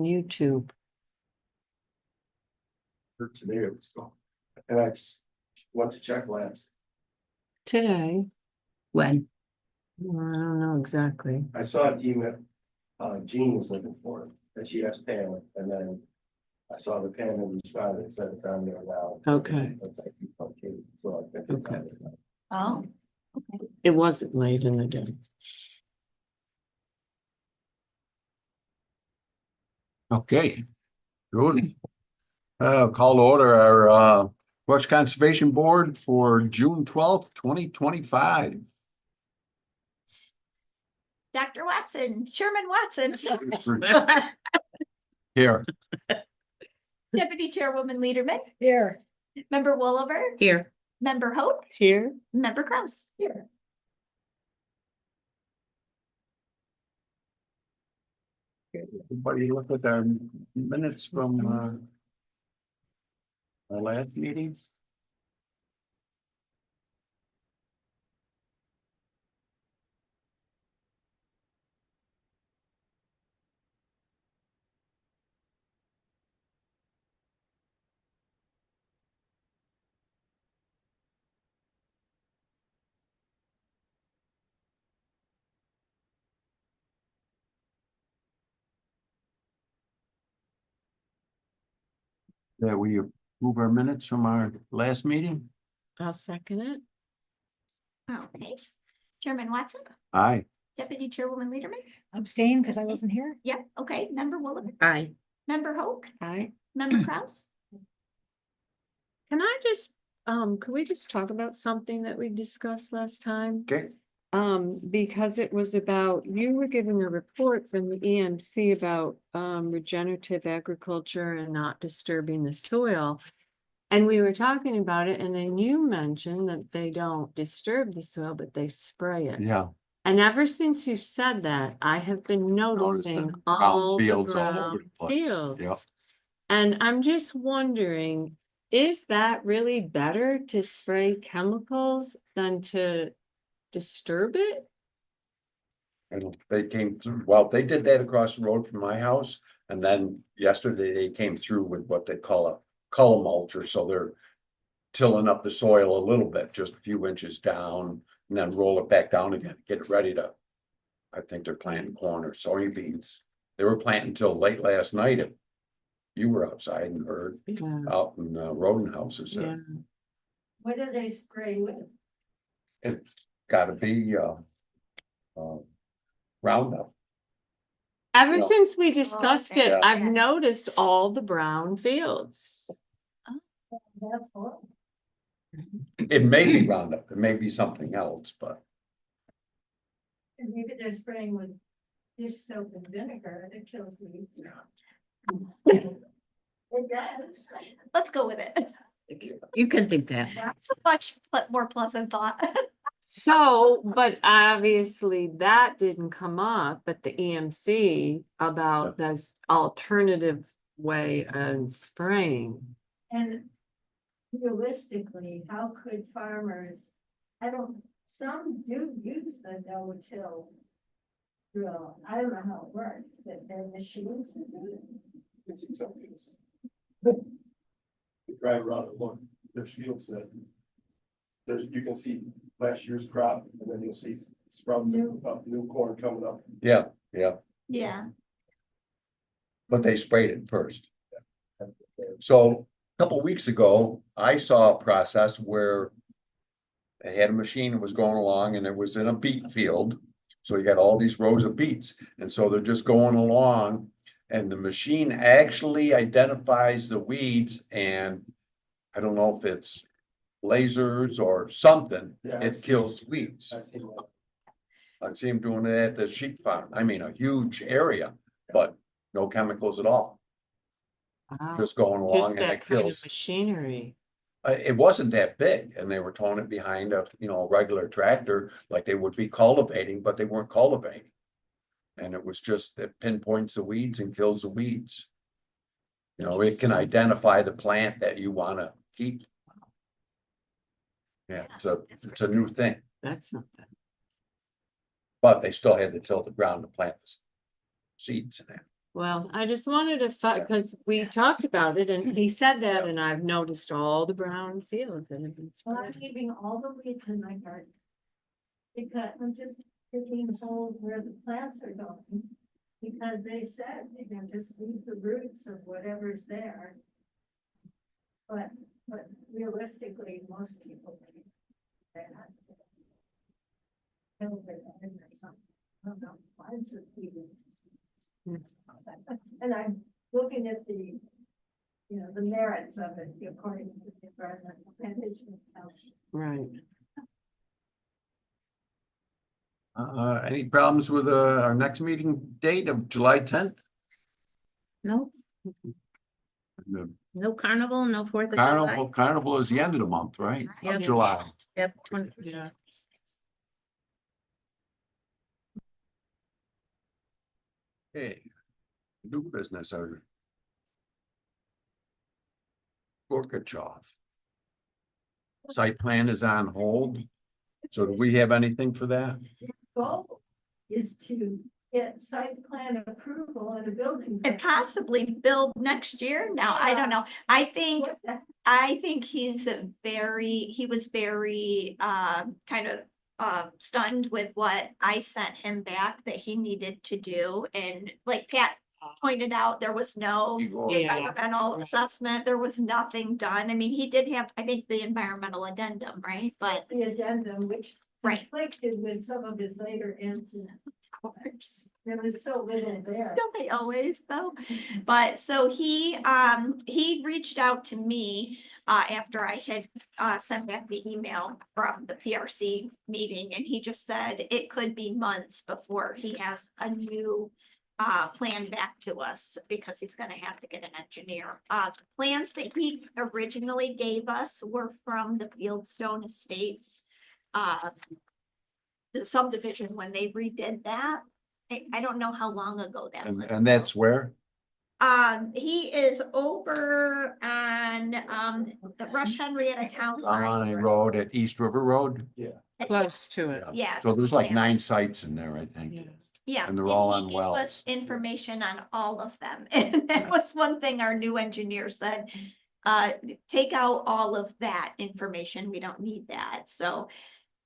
YouTube. For today it was gone. And I just went to check labs. Today, When? I don't know exactly. I saw an email, Jean was looking for it, and she asked Pam, and then I saw the Pam and responded and said it's on there now. Okay. It's like, okay, so I think it's on there now. Oh, It wasn't late in the day. Okay, good. Call to order our Bush Conservation Board for June 12th, 2025. Dr. Watson, Chairman Watson, Here, Deputy Chairwoman Liederman, Here. Member Wollover, Here. Member Hope, Here. Member Kraus. Here. everybody look at our minutes from our last meeting. That we approve our minutes from our last meeting? I'll second it. Okay. Chairman Watson, Aye. Deputy Chairwoman Liederman. Abstain because I wasn't here. Yeah, okay. Member Wollover, Aye. Member Hope, Aye. Member Kraus. Can I just, could we just talk about something that we discussed last time? Okay. Because it was about, you were giving a report from the EMC about regenerative agriculture and not disturbing the soil. And we were talking about it, and then you mentioned that they don't disturb the soil, but they spray it. Yeah. And ever since you said that, I have been noticing Noticing all the fields all over brown the place. Yep. fields. And I'm just wondering, is that really better to spray chemicals than to disturb it? And they came through, well, they did that across the road from my house, and then yesterday they came through with what they call a color mulcher, so they're tilling up the soil a little bit, just a few inches down, and then roll it back down again, get it ready to. I think they're planting corn or soybeans. They were planting till late last night. If you were outside and heard Yeah, out in rodent houses, yeah. What do they spray with? it's gotta be Roundup. Ever Well- since we discussed okay. it, Yeah. I've noticed all the brown fields. That's all. It may be Roundup, it may be something else, but And maybe they're spraying with dish soap and vinegar that kills weeds. It does. Let's go with it. You can think that. That's a much more pleasant thought. So, but obviously that didn't come up at the EMC about this alternative way of spraying. And realistically, how could farmers, some do use the no-till drill. I don't know how it works, that their machines. It's exactly the same. You drive around and look, there's fields that. You can see last year's crop, and then you'll see sprouts of new corn coming up. yeah, Yeah. but they sprayed it first. So a couple weeks ago, I saw a process where they had a machine that was going along and it was in a beet field. So you got all these rows of beets, and so they're just going along and the machine actually identifies the weeds, and I don't know if it's lasers or something, Yeah, I've it seen- kills weeds. I've seen that. I've seen him doing it at the sheep farm. I mean, a huge area, but no chemicals at all, Wow. just going Just along and that it kind of kills. machinery. It wasn't that big, and they were towing it behind a, regular tractor, like they would be cultivating, but they weren't cultivating. And it was just, it pinpoints the weeds and kills the weeds. It can identify the plant that you wanna keep. Yeah, it's a new thing, That's something. but they still had to till the ground to plant the seeds in it. Well, I just wanted to because we talked about it and he said that and I've noticed all the brown fields and it's. Well, I'm leaving all the weeds in my garden. Because I'm just picking holes where the plants are going. Because they said they can just leave the roots of whatever's there. But realistically, most people. They're not. I don't know, mine's just leaving. And I'm looking at the, the merits of it according to the environmental management. Right. Any problems with, our next meeting date of July 10th? No, The no carnival, no Fourth of July. Carnival is the end of the month, right? Yep. July. Yep, 23. Yeah. Okay. New business or Gorbachev. Site plan is on hold. So do we have anything for that? Goal is to get site plan approval and a building. And possibly build next year. Now, I don't know. I think he was very kind of stunned with what I sent him back that he needed to do. And like Pat pointed out, there was no environmental assessment. There was nothing done. I mean, he did have, I think, the environmental addendum, right? But The addendum, which Right. conflicted with some of his later answers. of course. There was so little there. Don't they always though? But so he reached out to me after I had sent back the email from the PRC meeting, and he just said it could be months before he has a new plan back to us because he's gonna have to get an engineer. Plans that he originally gave us were from the Fieldstone Estates the subdivision when they redid that. I don't know how long ago that was. And that's where? He is over on, the Rush Henrietta Town On Line. a road at East River Road. Close to it. Yeah, So there's like Yeah. 9 sites in there, I think. Yeah. yeah. and they're all he on gave us wells. Information on all of them, and that was one thing our new engineer said. Take out all of that information, we don't need that, so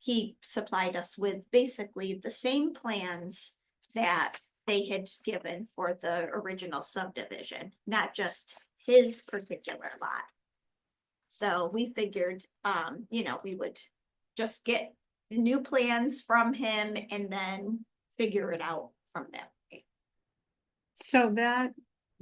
he supplied us with basically the same plans that they had given for the original subdivision, not just his particular lot. So we figured, we would just get the new plans from him and then figure it out from there. So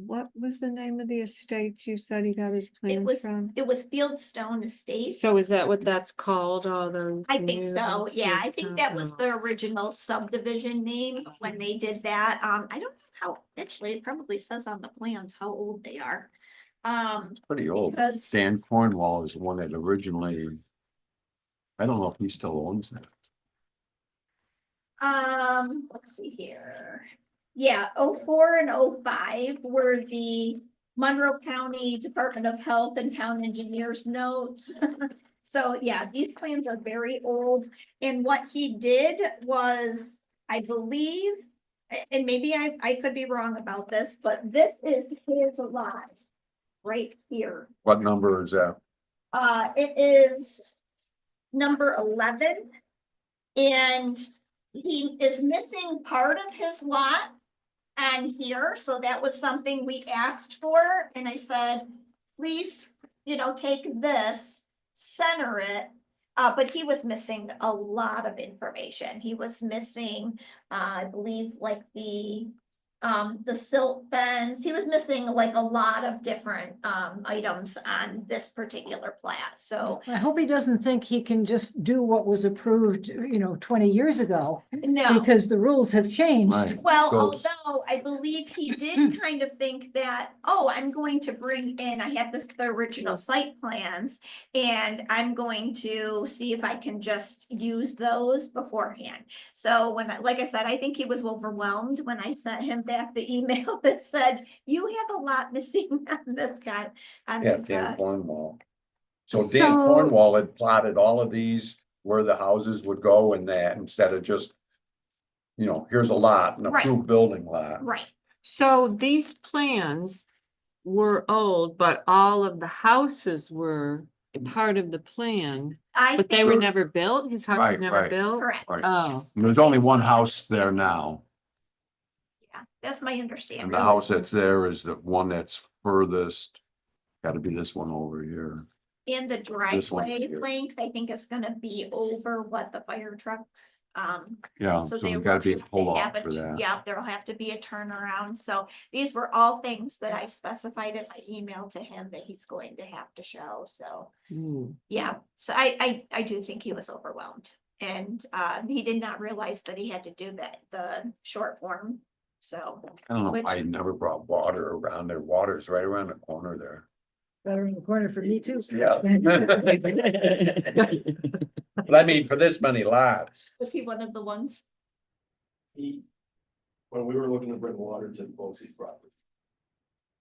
what was the name of the estates you said he got his plans from? It was Fieldstone Estates. So is that what that's called, all those? I think so, new yeah, I think that was Fieldstone? the original subdivision name when they did that, I don't know how, actually, it probably says on the plans how old they are. Pretty old. Because- Dan Cornwall is the one that originally. I don't know if he still owns that. Let's see here. Yeah, 04 and 05 were the Monroe County Department of Health and Town Engineers notes. So yeah, these plans are very old, and what he did was, I believe, and maybe I could be wrong about this, but this is his lot right here. What number is that? It is number 11. And he is missing part of his lot on here, so that was something we asked for, and I said, please, take this, center it. But he was missing a lot of information. He was missing, I believe, like the silt fence. He was missing like a lot of different items on this particular plat, so. I hope he doesn't think he can just do what was approved, 20 years ago, No. because the rules have changed. Right. Well, Goes. although I believe he did kind of think that, oh, I'm going to bring in, I have the original site plans. And I'm going to see if I can just use those beforehand. So like I said, I think he was overwhelmed when I sent him back the email that said, you have a lot missing on this guy, on Yeah, this, Dan Cornwall. So Dan So- Cornwall had plotted all of these where the houses would go and that instead of just. Here's a lot, an Right. approved building lot. right. So these plans were old, but all of the houses were part of the plan, I but they were think, never built? His house was Right, never right. built? correct, Right. Oh, yes. There's only one house there now, Yeah, that's my and understanding. the house that's there is the one that's furthest. Gotta be this one over here. And the This one driveway here. length, I think is gonna be over what the fire truck, Yeah, so so they we will gotta be a have to pull have off for that. yeah, there'll have to be a turnaround, so these were all things that I specified in my email to him that he's going to have to show, so. hmm. Yeah, so I do think he was overwhelmed, and, he did not realize that he had to do that, the short form, so. I don't know, Which- I never brought water around there. Water's right around the corner there. Better in the corner for me too. Yeah. But I mean, for this many lots. Was he one of the ones? He, when we were looking to bring water to Bosse's property.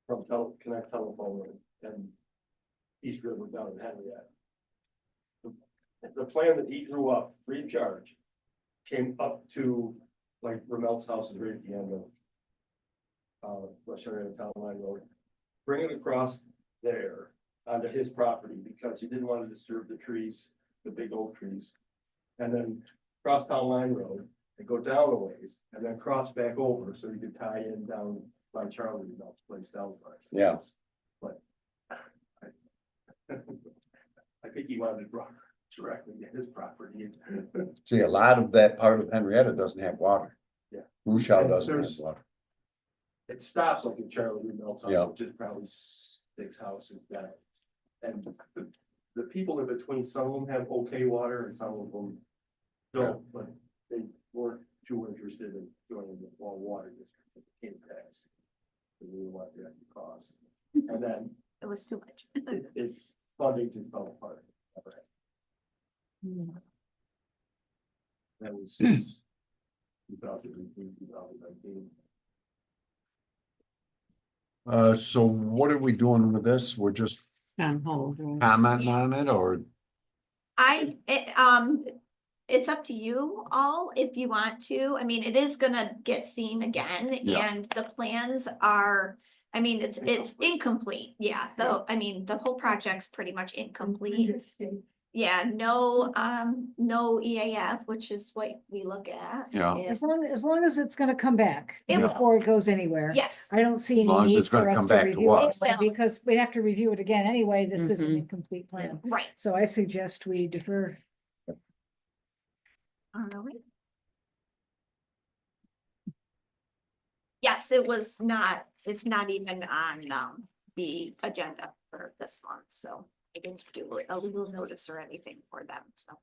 From Connect Telephone and East River down in Henrietta. The plan that he drew up, free of charge, came up to, like, Ramel's house is right at the end of West Henrietta Town Line Road. Bring it across there onto his property because he didn't want to disturb the trees, the big oak trees. And then cross Town Line Road and go down a ways and then cross back over so you could tie in down by Charlie Mel's place down by. Yeah. But I think he wanted to draw directly to his property. See, a lot of that part of Henrietta doesn't have water. Yeah. Rushell And doesn't have there's- water. It stops like in Charlie Mel's Yeah. house, which is probably 6 houses down. And the people in between, some of them have okay water and some of them don't, but they weren't too interested in joining the water district that came past. They didn't want that to cause. And then It was too much. it's funding just fell apart. That was 2018, 2019. So what are we doing with this? We're just On hold, right? commenting on it or? It's up to you all if you want to. I mean, it is gonna get seen again Yeah. and the plans are, I mean, it's incomplete. Yeah, though, I mean, the whole project's pretty much incomplete. Yeah, no EAF, which is what we look at. Yeah. As long as it's gonna come back It will. before it goes anywhere. Yes, I don't see As long any as need it's gonna for us come to back to review it us. anyway, because we'd have to review it again anyway. This is an Mhm. incomplete plan. right. So I suggest we defer. Alright. Yes, it's not even on the agenda for this month, so I didn't do a legal notice or anything for them, so.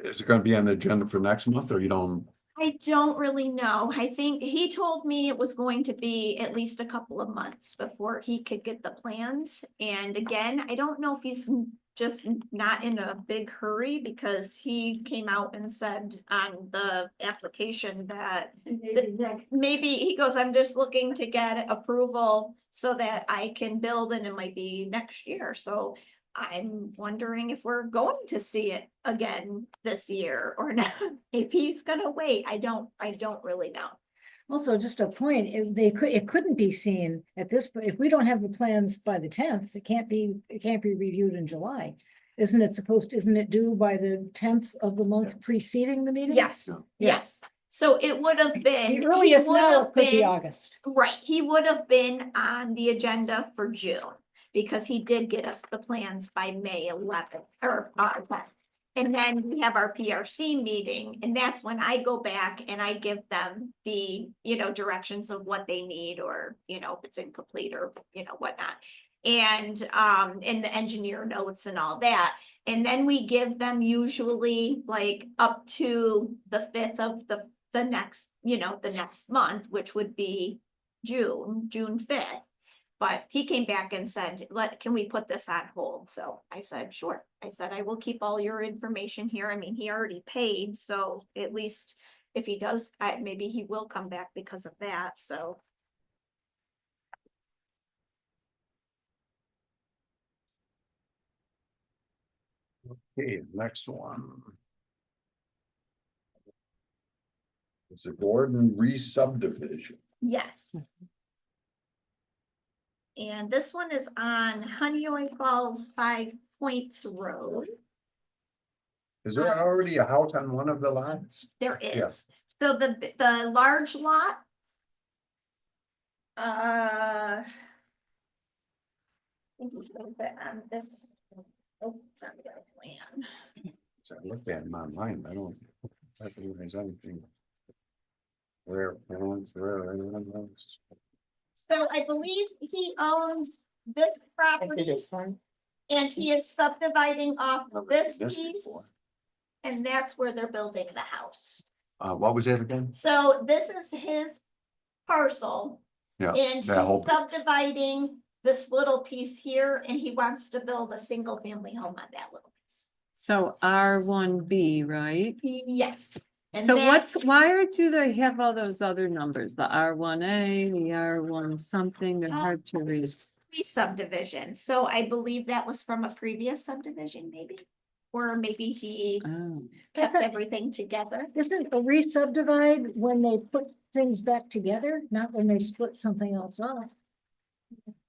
Is it gonna be on the agenda for next month or you don't? I don't really know. I think he told me it was going to be at least a couple of months before he could get the plans. And again, I don't know if he's just not in a big hurry because he came out and said on the application that maybe he goes, I'm just looking to get approval so that I can build and it might be next year. So I'm wondering if we're going to see it again this year or not. If he's gonna wait, I don't really know. Also, just a point, it couldn't be seen at this, point. If we don't have the plans by the 10th, it can't be reviewed in July. Isn't it due by the 10th of the month preceding the meeting? Yes, Yeah. yes. So it would have been. The earliest he would now have it could be been- August. Right, he would have been on the agenda for June, because he did get us the plans by May 11th, or 10th. And then we have our PRC meeting, and that's when I go back and I give them the, directions of what they need, or, if it's incomplete or, whatnot. And the engineer notes and all that, and then we give them usually like up to the 5th of the next, the next month, which would be June 5th. But he came back and said, can we put this on hold? So I said, sure. I said, I will keep all your information here. I mean, he already paid, so at least if he does, maybe he will come back because of that, so. Okay, next one. It's a Gordon re-subdivision. Yes. And this one is on Honeoye Falls 5 Points Road. Is there already a house on one of the lots? There Yeah. is. So the large lot. I think we showed that on this. Oh, it's on the other plan. So I looked at them online, I don't think there's anything. Where, anyone knows? So I believe he owns this I see property this one. and he is subdividing off this This piece. before. And that's where they're building the house. What was that again? So this is his parcel. Yeah, And that whole he's piece. subdividing this little piece here and he wants to build a single family home on that little piece. So R1B, right? Yes. And So that's, do they have all those other numbers? The R1A, the R1 something, they're hard to read. subdivision. So I believe that was from a previous subdivision, maybe. Or maybe he Oh, kept thought- everything together. Isn't a re-subdivide when they put things back together, not when they split something else off?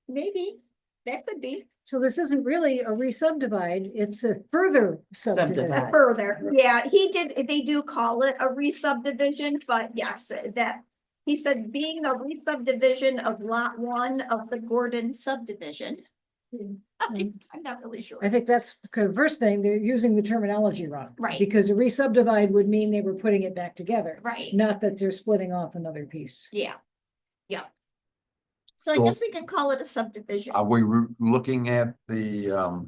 Maybe, that could be. So this isn't really a re-subdivide, it's a further subdivision. Further, yeah, they do call it a re-subdivision, but yes, that. He said being a re-subdivision of lot 1 of the Gordon subdivision. I'm not really sure. I think that's the first thing, they're using the terminology wrong. Right. Because a re-subdivide would mean they were putting it back together, Right, not that they're splitting off another piece. yeah, yeah. So I So- guess we can call it a subdivision. Are we looking at the,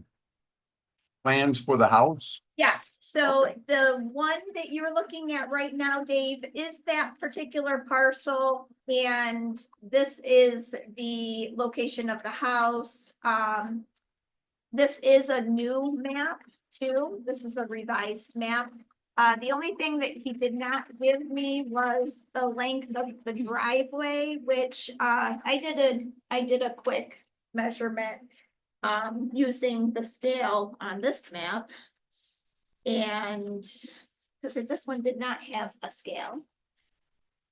plans for the house? Yes, so the one that you're looking at right now, Dave, is that particular parcel. And this is the location of the house. This is a new map too. This is a revised map. The only thing that he did not give me was the length of the driveway, which, I did a quick measurement. Using the scale on this map. And, because this one did not have a scale.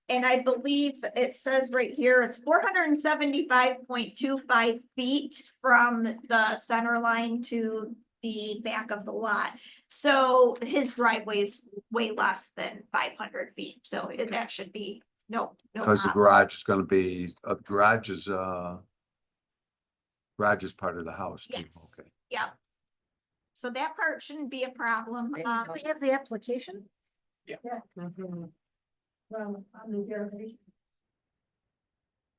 And I believe it says right here, it's 475.25 feet from the center line to the back of the lot. So his driveway is way less than 500 feet, so that should be no. Because the problem. garage is gonna be, garage is part of the house too, Yes. okay. Yeah. So that part shouldn't be a problem. We have the application? mhm. Well, on the derivation.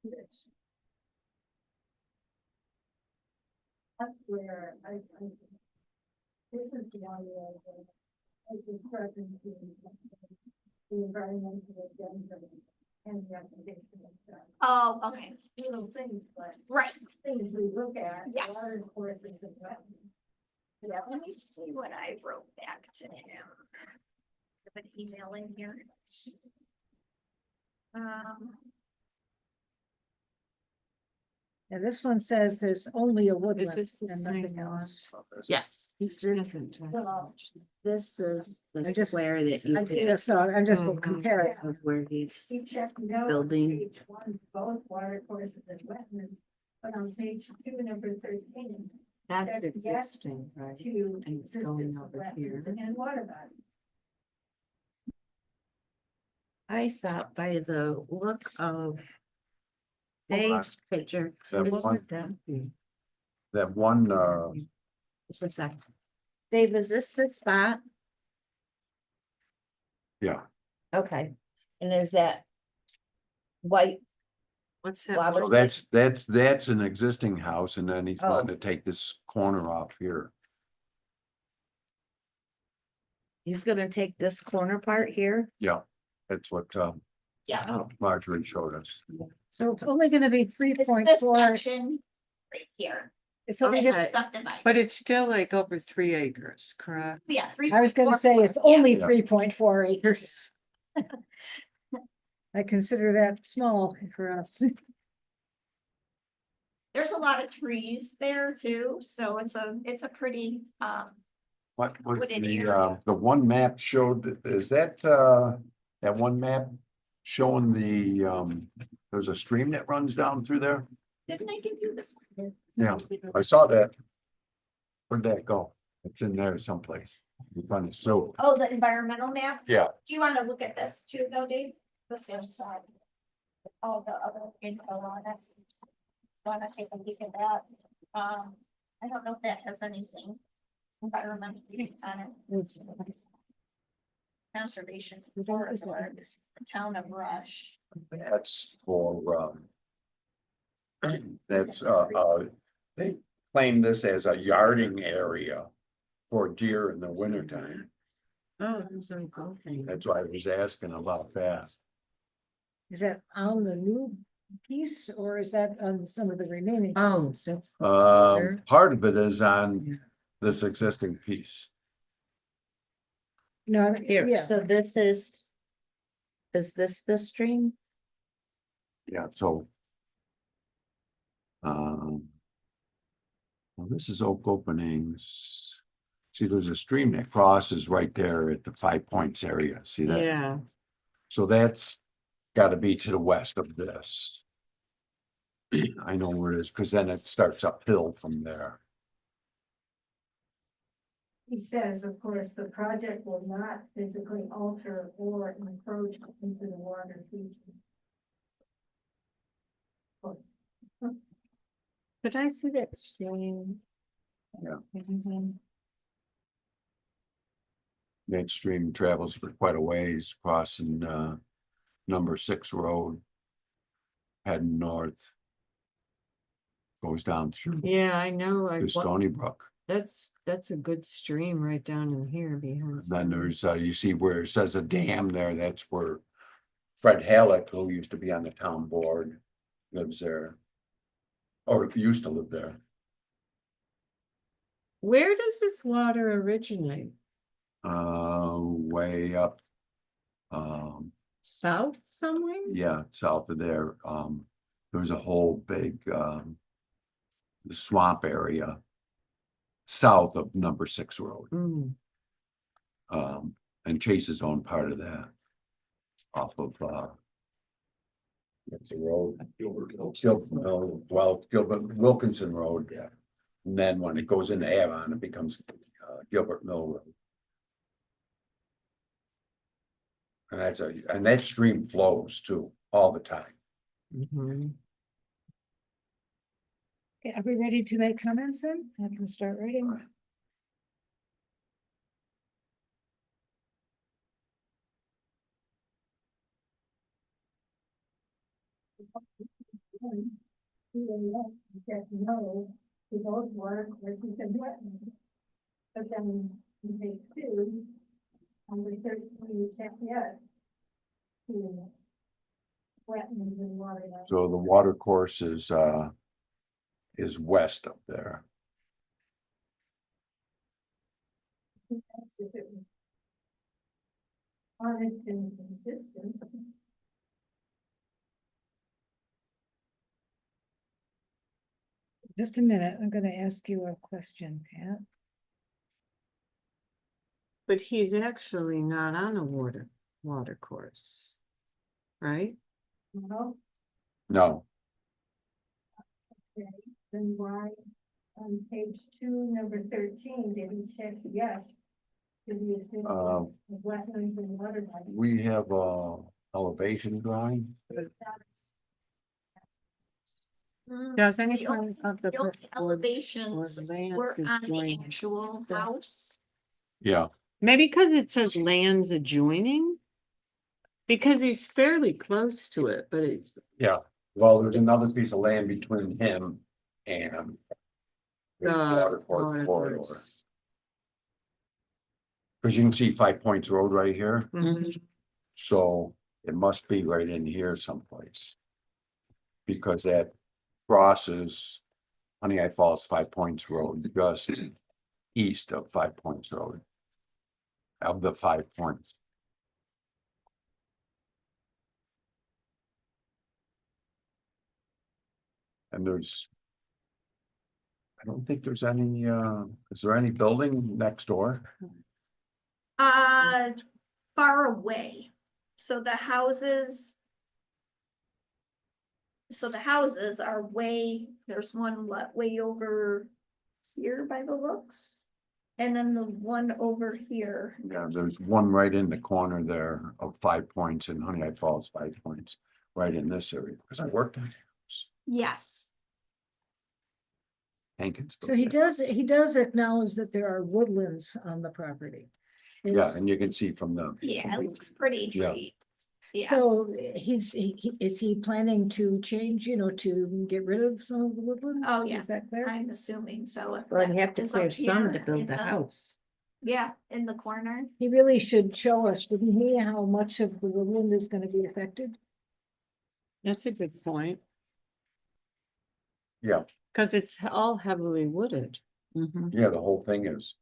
Yes. That's where this is the one where I was present in the environmental agenda and the application of stuff. Oh, okay, Little things, but right. things we look at. Yes. Water courses and wetlands. Yeah, let me see what I wrote back to him. Have an email in here. Yeah, this one says there's only a Is woodland this the and same nothing one? else. Yes, It's different. Well, this is I the just- square that you I picked just saw, I'm just Mhm. comparing. of where he's, he checked no Building. page 1, both water courses and wetlands, but on page 2, number 13. That's Check yes existing, right? To And it's going existence of over wetlands here. and water bodies. I thought by the look of Hold on. Dave's picture. That this one- is the- That one, Just a sec. Dave, is this the spot? yeah, Okay, and there's that white, What's that? Wow, so that's an existing house and then he's Oh. wanting to take this corner off here. he's gonna take this corner part here? Yeah, that's what, Yeah, Oh, Marjorie showed us. So it's only gonna be it's 3.4. this section right here. It's only, Okay. gonna- It's subdivided. But it's still like over 3 acres, correct? Yeah. I was gonna say it's 3.44, only Yeah. 3.4 acres. I consider that small for us. There's a lot of trees there too, so it's a pretty, What was Wooded the, area. the one map showed, is that, that one map showing the, there's a stream that runs down through there? Didn't I give you this one? Yeah, I saw that. Where'd that go? It's in there someplace. You find it, so, Oh, the environmental map? yeah, Do you wanna look at this too, though, Dave? This is, all the other info on it. Wanna take a look at that? I don't know if that has anything environmental on it. Conservation, Forest Board, the town of Rush. that's for, that's, they claim this as a yarding area for deer in the wintertime. Oh, okay. That's why I was asking about that. Is that on the new piece or is that on some of the remaining? Oh, pieces? that's. Part of it is on this existing piece. No, Here, yeah, so this is this the stream? Yeah, so. Well, this is Oak Openings. See, there's a stream that crosses right there at the 5 Points area. See that? Yeah, So that's gotta be to the west of this. I know where it is, because then it starts uphill from there. He says, of course, the project will not physically alter or encroach into the water feature. could I see that stream? Yeah. Mhm. That stream travels for quite a ways, crossing number 6 road. Heading north. Goes down through Yeah, I know, to Stony Brook. that's a good stream right down in here behind. Then Stony. there's, you see where it says a dam there, that's where Fred Halleck, who used to be on the town board, lives there. Or used to live there. Where does this water originate? Way up. South somewhere? Yeah, south of there, there's a whole big, swamp area. South of number 6 road, Mm, and Chase's own part of that. Off of, what's the road? Gilbert, Gilbert Wilkinson Road. Yeah. And then when it goes into Avon, it becomes, Gilbert Mill Road. And that stream flows too, all the time. mhm. Okay, are we ready to make comments then? I can start writing. That no, to both work versus and wetland. But then you take two, on the 13, you check yes. To wetlands and water. So the water course is west up there. That's if it was honest and consistent. Just a minute, I'm gonna ask you a question, Pat. But he's actually not on a water course. Right? Well, No, okay, then why on page 2, number 13, did he check yes? To the existence of wetlands and water bodies? we have a elevation drawing. That's- Does The any only- part of the the only or elevations land were is on the joined? actual Yeah. house. Yeah, Maybe because it says lands adjoining? Because he's fairly close to it, but it's, yeah. Well, there's another piece of land between him and. the water water corridor. course. Cause you can see 5 Points Road right here, Mhm. so it must be right in here someplace. Because that crosses Honey I Falls 5 Points Road, just east of 5 Points Road. Of the 5 Points. And there's. I don't think there's any, is there any building next door? Far away. So the houses. so the houses are there's one way over here by the looks. And then the one over here, Yeah, there's one right in the corner there of 5 Points and Honey Falls 5 Points, right in this area, because I worked in yes, Hankins. So he does acknowledge that there are woodlands on the property. Yeah, It's- and you can see from the, yeah, it looks pretty Yeah. tree. Yeah, So is he planning to change, to get rid of some of the woodlands? Oh, yeah. Is that clear? I'm assuming so. If Well, that you have to is clear up some to here in build the house. Yeah, in the corner. He really should show us, shouldn't he, how much of the woodland is gonna be affected? That's a good point, yeah, because it's all heavily wooded. Mhm. yeah, the whole thing is.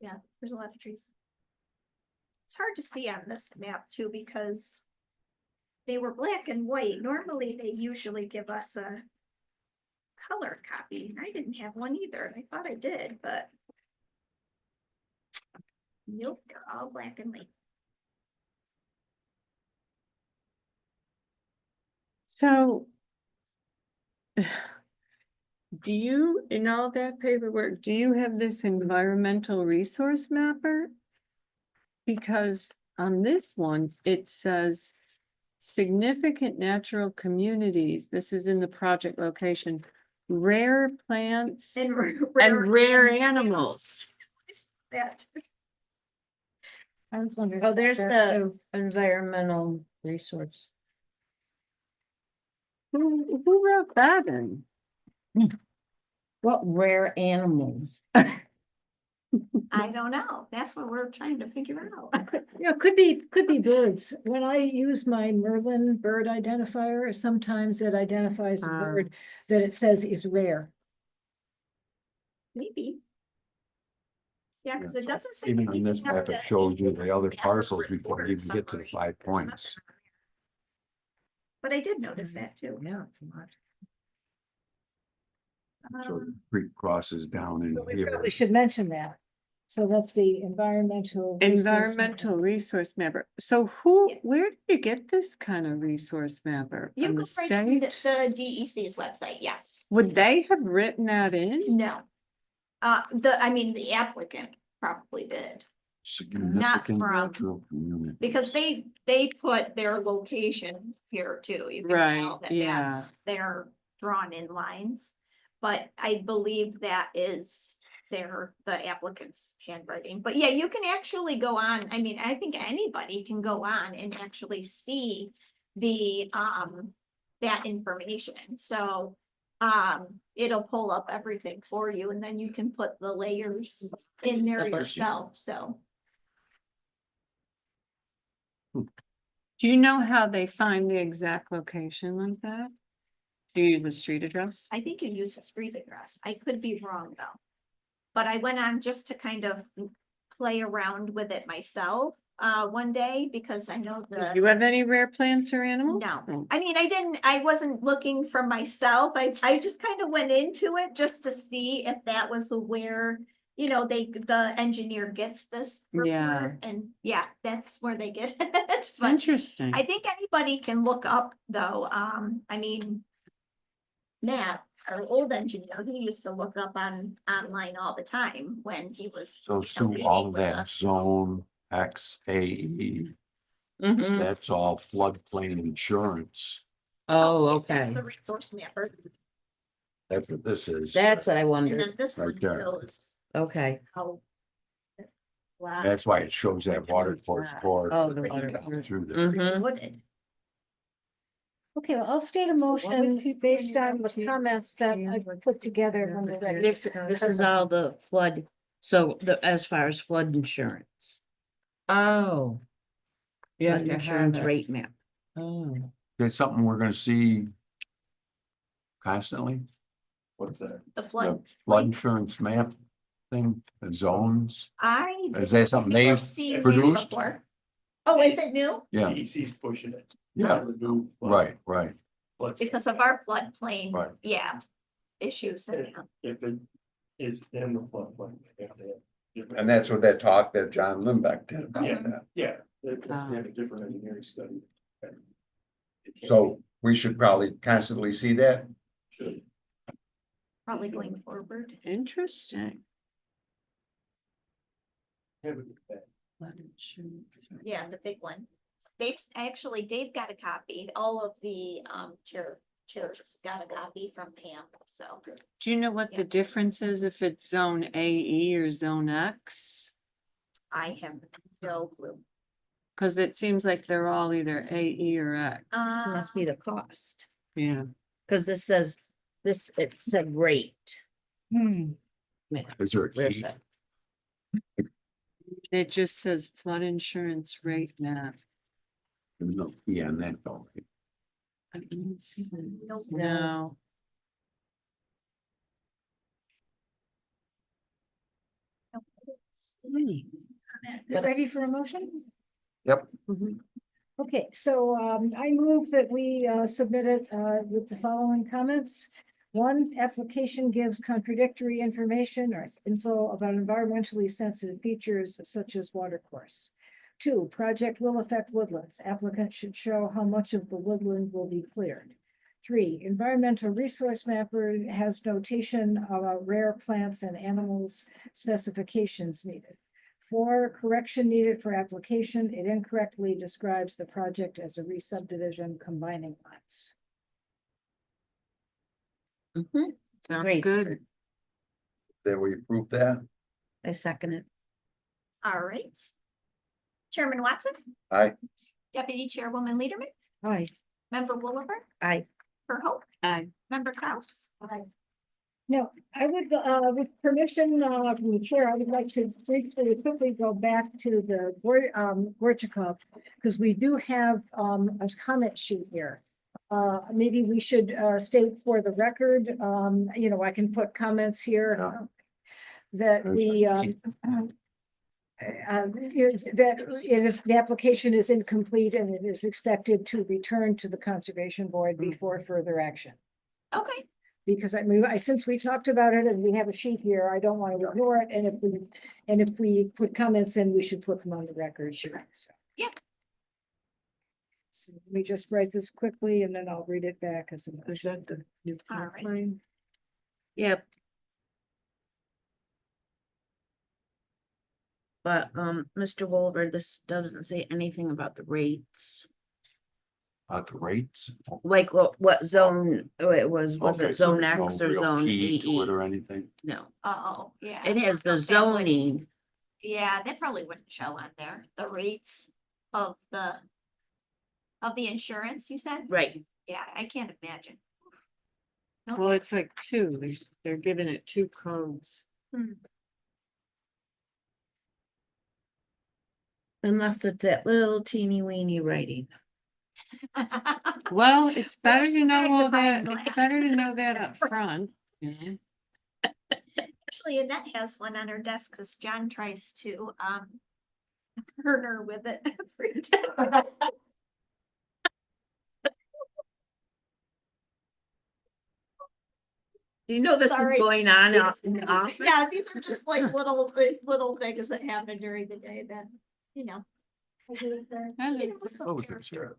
Yeah, there's a lot of trees. It's hard to see on this map too, because they were black and white. Normally, they usually give us a color copy. I didn't have one either. I thought I did, but nope, they're all black and white. So do you, in all that paperwork, do you have this environmental resource mapper? Because on this one, it says significant natural communities, this is in the project location, rare plants And and rare animals. That, I was wondering. Oh, about there's that, the too. environmental resource. Who wrote that in? What rare animals? I don't know. That's what we're trying to figure out. Could be birds. When I use my Merlin bird identifier, sometimes it identifies a Ah. bird that it says is rare. Maybe. Yeah, because it doesn't say. Even on this anything map, it that shows you the other map parcels report before you even get to the summary. 5 Points. But I did notice that too. Yeah, it's a lot. So Um, creek crosses down in But we here. probably should mention that. So that's the environmental. resource mapper. Environmental resource mapper. So who, Yeah. where did you get this kind of resource mapper? You From go the right to the state? DEC's website, yes. Would they have written that in? No. The applicant probably did, Significant from- natural community. because they put their location here too. You can Right, tell that yeah. they're drawn in lines. But I believe that is the applicant's handwriting. But yeah, you can actually go on, I think anybody can go on and actually see the, that information. So, it'll pull up everything for you and then you can put the layers in there yourself, so. Do you know how they find the exact location like that? Do you use a street address? I think you use a street address. I could be wrong though. But I went on just to kind of play around with it myself, one day because I know Do you have any rare plants or animals? No, Oh. I wasn't looking for myself. I just kind of went into it just to see if that was where, the engineer gets this Yeah. report. And yeah, that's where they get it. It's But interesting. I think anybody can look up though. Matt, our old engineer, he used to look up online all the time when he was. So Sue, all of that zone XAE, Mhm. that's all floodplain insurance. Oh, That's okay. the resource mapper. That's what this is. That's what I And wondered. then this one Right there. shows Okay. how. Wow. That's why it shows that water corridor. Oh, the Pretty water. good. Through there. Mhm. Wooded. Okay, well, I'll state a So what was motion he based pointing on out the to? comments that I put together when we're ready. This is all the flood, so as far as flood insurance. Oh. You have Flood to have insurance it. rate map. Oh. That's something we're gonna see constantly, What's that? The the flood. flood insurance map thing, the zones. I. Is that something they've never seen it produced? before. Oh, is it new? Yeah, DEC's pushing it. yeah, The new flood- right. flood- Because of our floodplain. Right. Yeah. Issues. If it is in the floodplain. they have to have different- And that's what that talk that John Limbeck did about Yeah. that. Yeah, they Ah. have a different engineering study. So we should probably constantly see that. Probably going forward. Interesting. Yeah, the big one. Dave got a copy. All of the chairs got a copy from Pam, so. Do you know what the Yeah. difference is if it's zone AE or zone X? I have no clue. Cause it seems like they're all either AE or X. Must be the cost, Yeah. cause this says, it said rate. Hmm. Is there a Where's key? that? It just says flood insurance rate map. There's no key on that though. I didn't see that. Nope. No. Ready for a motion? Yep. Mhm. Okay, so I move that we submit it with the following comments. One, application gives contradictory information or info about environmentally sensitive features such as watercourse. Two, project will affect woodlands. Applicant should show how much of the woodland will be cleared. Three, environmental resource mapper has notation about rare plants and animals specifications needed. Four, correction needed for application. It incorrectly describes the project as a re-subdivision combining lots. Mhm. Sounds Great. good. That we approve that? I second it. All right. Chairman Watson, Aye. Deputy Chairwoman Liederman, Aye. Member Wolliver, I, Per Hope, Aye. Member Kraus. Now, I would, with permission from the chair, I would like to briefly, quickly go back to the Gorchakov, because we do have a comment sheet here. Maybe we should state for the record, I can put comments here. That we the application is incomplete and it is expected to return to the Conservation Board before further action. Okay, Because since we talked about it and we have a sheet here, I don't want to ignore it, and if we put comments in, we should put them on the record. Sure. Yeah. So let me just write this quickly and then I'll read it back as a. Is that the new All flood right. plain? yep. But, Mr. Wolver, this doesn't say anything about the rates. About the rates? Like what zone it was Okay, it so zone there's X no or real zone key to it EE? or anything? No, oh, yeah. it has the That would- zoning, Yeah, that probably wouldn't show on there, the rates of the insurance, you said? right, Yeah, I can't imagine. No Well, it's thanks. like two, they're giving it two codes. unless it's that little teeny weeny writing. Well, it's better Where's to the know all magnifying that, it's glass? better to know that up front. Mhm. Actually, Annette has one on her desk because John tries to hurt her with it every day. Do you know this is Sorry. going on in the office? Yeah, these are just like little things that happen during the day that, you know. Hello. It was so Oh, character. sure.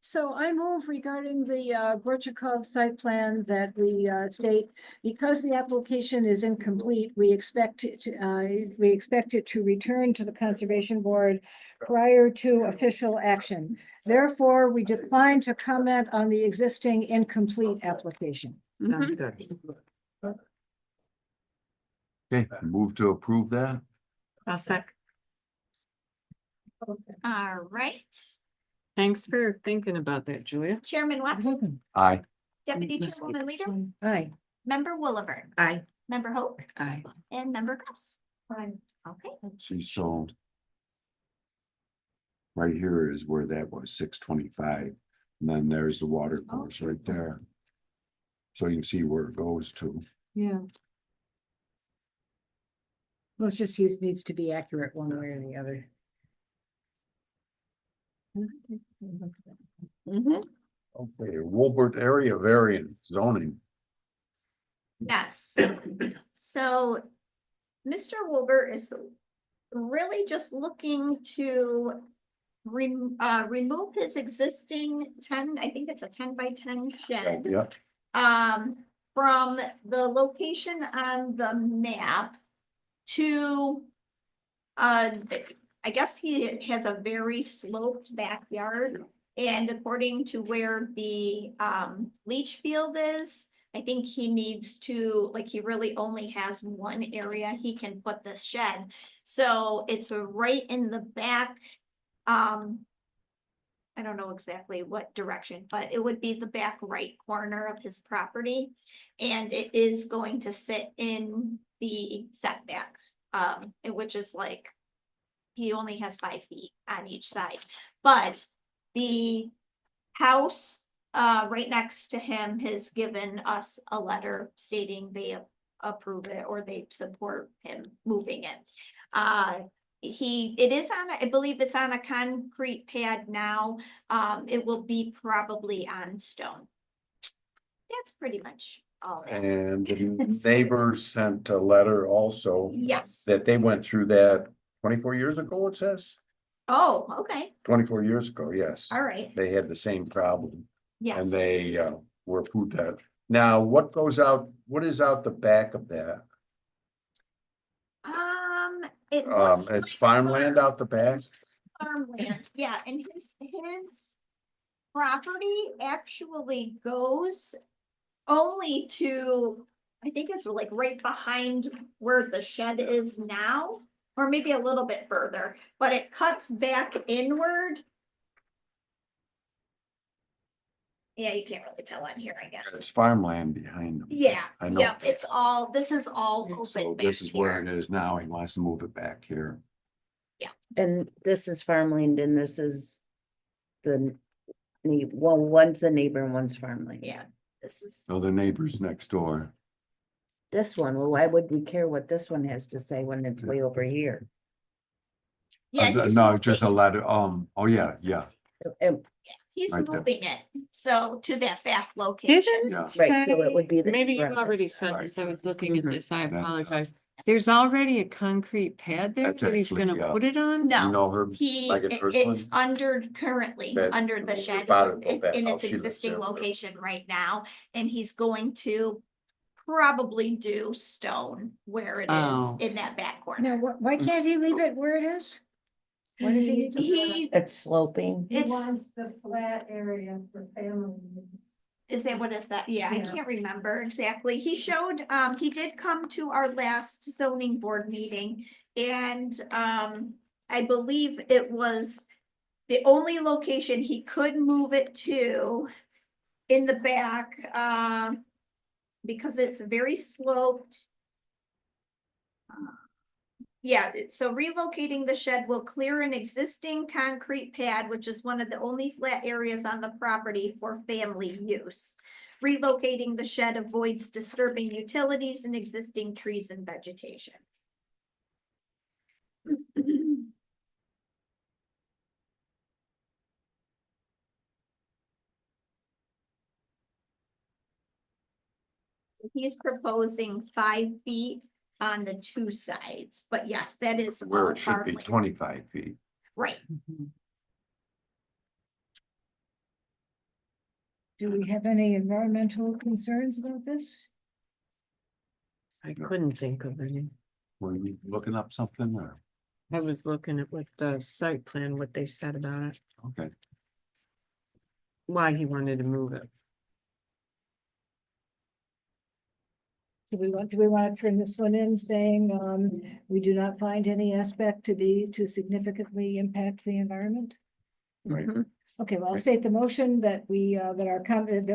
So I move regarding the Gorchakov site plan that we state, because the application is incomplete, we expect it to return to the Conservation Board prior to official action. Therefore, we decline to comment on the existing incomplete application. Sounds Mhm. good. Okay, move to approve that? I'll sec. All right, Thanks for thinking about that, Julia. Chairman Watson, Aye. Deputy Must be Chairwoman this Leader, one. Aye. Member Wolliver, Aye, Member Hope, Aye. and Member Kraus. Okay, See, so. Right here is where that was, 625, and then there's the water course right there. So you can see where it goes to. Yeah. Well, it's just needs to be accurate one way or the other. mhm, Okay, Wolbert area variant zoning. yes. So Mr. Wilbur is really just looking to remove his existing 10, I think it's a 10 by 10 shed. Yeah, From the location on the map to, I guess he has a very sloped backyard. And according to where the, leach field is, I think he needs to, like, he really only has one area he can put this shed. So it's right in the back, I don't know exactly what direction, but it would be the back right corner of his property. And it is going to sit in the setback, which is like, he only has 5 feet on each side. But the house, right next to him has given us a letter stating they approve it or they support him moving it. It is on, I believe it's on a concrete pad now. It will be probably on stone. That's pretty much all. that. and the neighbors sent a letter also Yes. that they went through that 24 years ago, it says. Oh, okay. 24 years ago, yes. All right. They had the same problem and Yes. they were approved that. Now, what is out the back of that? It looks It's like farmland out the back? farmland, yeah, and his property actually goes only to, I think it's like right behind where the shed is now, or maybe a little bit further, but it cuts back inward. Yeah, you can't really tell on here, I guess. It's farmland behind them. Yeah, I know. yeah, this is all So open back this is where here. it is now. He wants to move it back here. And this is farmland and this is well, one's the neighbor and one's farmland. Yeah, this is, So the neighbors next door. This one, well, why would we care what this one has to say when it's way over here? yeah, he's No, just a moving. letter. Oh, yeah. And He's Right there. moving it, so to that back location. Didn't Yeah. Right, so it would be the maybe you front. already said Right. this, I was looking at this, I Yeah. apologize. There's already a concrete pad there That's that he's actually, gonna put it on? You No, know her? it's Hirschland? under, currently That- under the her shed father built that in house. its She lives existing there. location right now. And he's going to probably do stone where it Oh. is in that back Now, corner. why can't he leave it where it is? Why does he need to? He, It's sloping. He it's, wants the flat area for family. use. is that, what is that? Yeah, I Yeah. can't remember exactly. He showed, he did come to our last zoning board meeting. And, I believe it was the only location he could move it to in the back, because it's very sloped. Yeah, so relocating the shed will clear an existing concrete pad, which is one of the only flat areas on the property for family use. Relocating the shed avoids disturbing utilities and existing trees and vegetation. So he's proposing 5 feet on the 2 sides, but yes, that is Where all it should be farmland. 25 feet. Right. Do we have any environmental concerns about this? I couldn't think of any. Were you looking up something or? I was looking at what the site plan, what they said about it, Okay. why he wanted to move it. Do we want to turn this one in saying, we do not find any aspect to significantly impact the environment? Right. Mhm. Okay, well, I'll Right. state the motion that our comment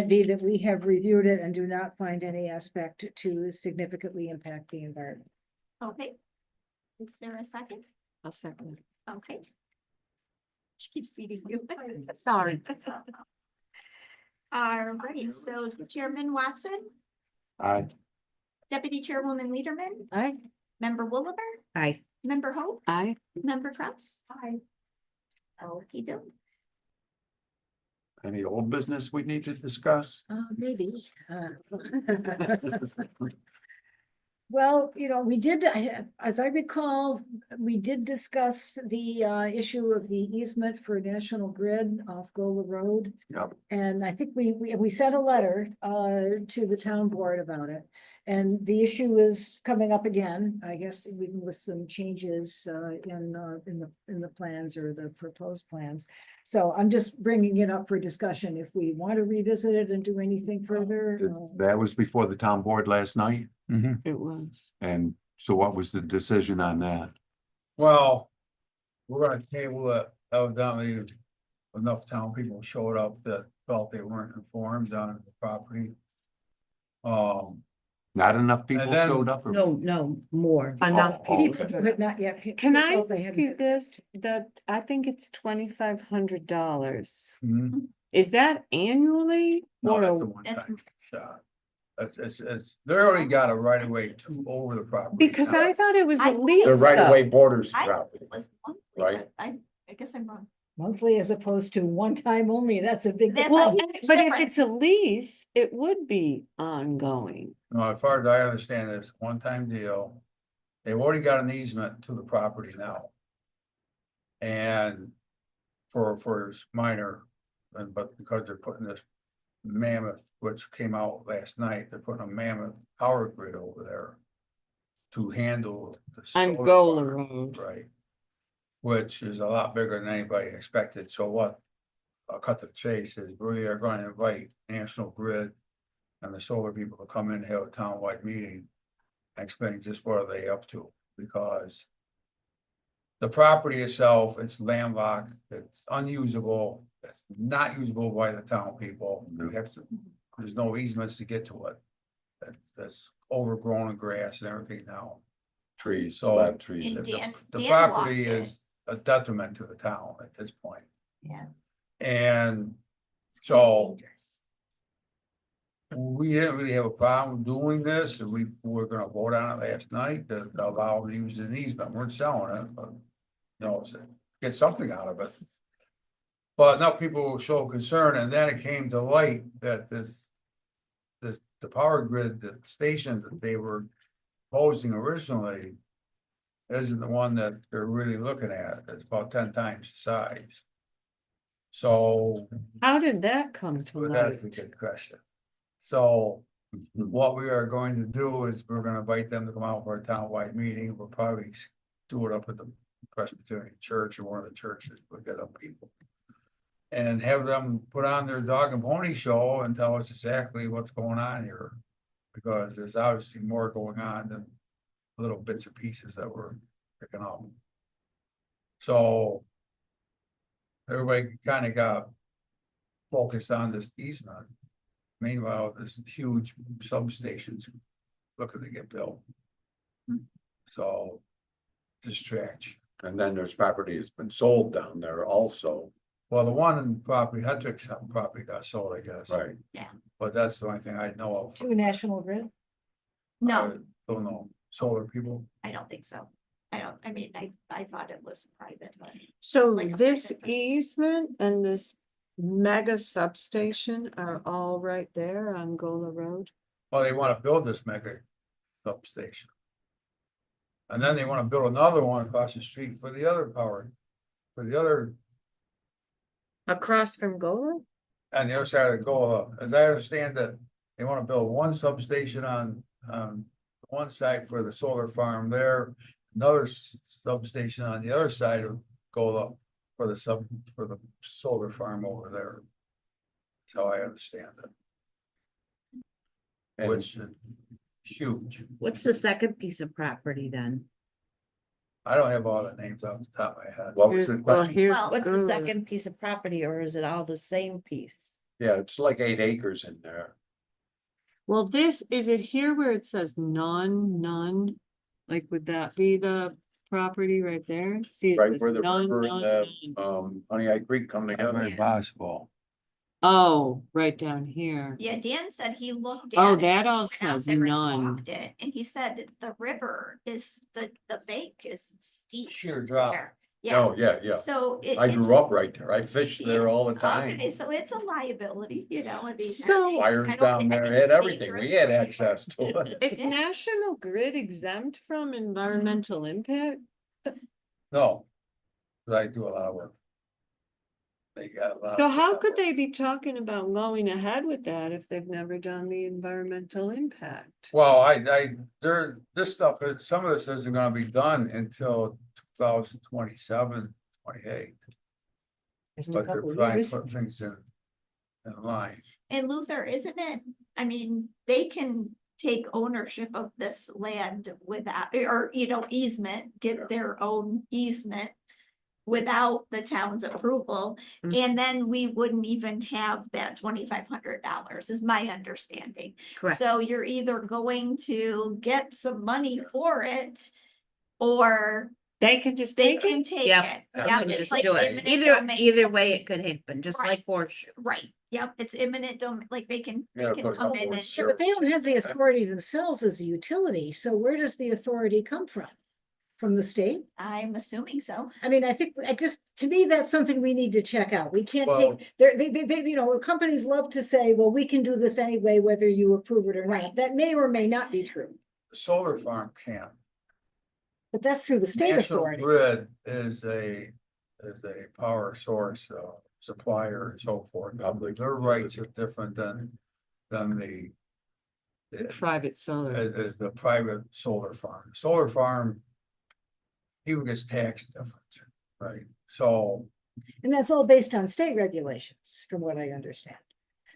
be that we have reviewed it and do not find any aspect to significantly impact the environment. Okay. Is there a second? I'll second. Okay. She keeps beating you. Sorry. All right, so Chairman Watson, Deputy Chairwoman Liederman, Aye. Member Woolever, Aye. Member Hope, Aye. Member Kraus. Aye. Okey doke. Any old business we need to discuss? Maybe. Well, we did, as I recall, we did discuss the issue of the easement for National Grid off Gola Road. Yep. And I think we sent a letter to the town board about it. And the issue is coming up again, I guess, with some changes in the plans or the proposed plans. So I'm just bringing it up for discussion if we want to revisit it and do anything further. That was before the town board last night, It was. and so what was the decision on that? Well, we're gonna table it, evidently enough town people showed up that felt they weren't informed on the property. Not enough people then- showed up? or- No, more. Enough Oh, People who had not yet. Can I felt they ask hadn't- you this, that I think it's $2,500. Mhm. Is that annually? No, Or that's a- a one-time shot. It's, they already got a right of way to over the property. Because now. I thought it was I a thought lease. The right of though. way borders I property. was monthly, Right. but I guess I'm wrong. Monthly as opposed to one time only, that's a big. That's Well, a difference. huge but if difference. it's a lease, it would be ongoing. No, as far as I understand, it's a one-time deal. They've already got an easement to the property now. And for minor, but because they're putting this mammoth, which came out last night, they're putting a mammoth power grid over there. To handle. the On solar Gola farm, Road. Right. Which is a lot bigger than anybody expected, so what? I'll cut to the chase, is we are going to invite National Grid. And the solar people to come in, and have a townwide meeting. And explain just what are they up to, because. The property itself, it's landlocked, it's unusable, it's not usable by the town people, you have to, there's no easements to get to it. That's overgrown in grass and everything now. Trees, So- a lot of trees. And The- Dan- The Dan property walked is a detriment to the town at this point. Yeah. And It's kinda so dangerous. we didn't really have a problem doing this, and we were gonna vote on it last night to allow them to use an easement, we're selling it, but. You know, get something out of it. But enough people show concern, and then it came to light that the power grid, the station that they were proposing originally. Isn't the one that they're really looking at, it's about 10 times the size. So, How did that come to well, that's a light? good question. So, what we are going to do is we're gonna invite them to come out for a townwide meeting, we'll probably do it up at the Presbyterian Church or one of the churches, we'll get up people. And have them put on their dog and pony show and tell us exactly what's going on here. Because there's obviously more going on than little bits and pieces that we're picking up. So. Everybody kind of got focused on this easement. Meanwhile, there's huge substations looking to get built. So. Distraction. And then there's property that's been sold down there also, Well, the one in property, Hendricks property got sold, I guess. right? But that's the only thing I know of. To National Grid. No, Don't know, solar people. I don't think so. I mean, I thought it was private, but So like a this private- easement and this mega substation are all right there on Gola Road? Well, they wanna build this mega substation. And then they wanna build another one across the street for the other power. For the other, Across from Gola? on the other side of the Gola, as I understand that, they wanna build one substation on, one side for the solar farm there. Another substation on the other side of Gola for the solar farm over there. So I understand it, And which is huge. What's the second piece of property then? I don't have all the names off the top of my head. what was the Well, question? here's. Well, What's the Gola. second piece of property, or is it all the same piece? Yeah, it's like 8 acres in there. Well, this, is it here where it says none? Like, would that be the property right there? See, it Right says where the none, river and none. Honey Eye Creek come together. Very possible. Oh, right down here. yeah, Dan said he looked Oh, at it. that all went out says there and none. walked it, and he said the river is, the bank is steep Sheer drop. there. Yeah, Oh, yeah. so. I grew up right there. I fished there all the time. Okay, so it's a liability, you know, I mean. So- Fires I don't down think- I there, think had it's everything. We dangerous had for people. access to it. Is Yeah. National Grid exempt from environmental impact? No. 'Cause I do a lot of work. They got a lot. So how could they be talking about going ahead with that if they've never done the environmental impact? Well, this stuff, some of this isn't gonna be done until 2027, 28. Just a But they're couple of trying to years. put things in line. And Luther, isn't it, I mean, they can take ownership of this land without, or, you know, easement, get their own easement without the town's approval, Mm. and then we wouldn't even have that $2,500 is my understanding. Correct. So you're either going to get some money for it, or They could just they take can it? take Yep. it. You Yep, can it's just like do it. eminent Either, domain. either way it could happen, just Right. like horseshoe. Right, yep, it's imminent domain, like they can Yeah, come but in and. sure. Yeah, but they don't have the authority themselves as a utility, so where does the authority come from? From the state? I'm assuming so. I mean, I think, to me, that's something we need to check out. We can't Well- take, you know, companies love to say, well, we can do this anyway, whether you approve it or not. That may or may not be true, The solar farm can't. but that's through the state National authority. Grid is a power source, supplier and so forth. Public Their rights are different than the Private solar. as the private solar farm. Solar farm, even gets taxed different, right? So, And that's all based on state regulations, from what I understand.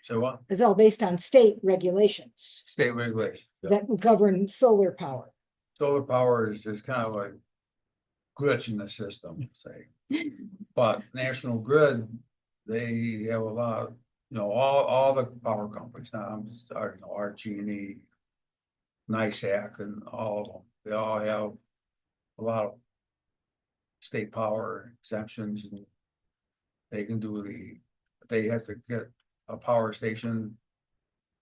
so what? It's all based on state regulations State regulation. Yeah. that govern solar power. Solar power is kind of a glitch in the system, say. But National Grid, they have a lot, you know, all the power companies now, I'm just, you know, RG&E, NICEAC and all of them, they all have a lot of state power exemptions and they can do they have to get a power station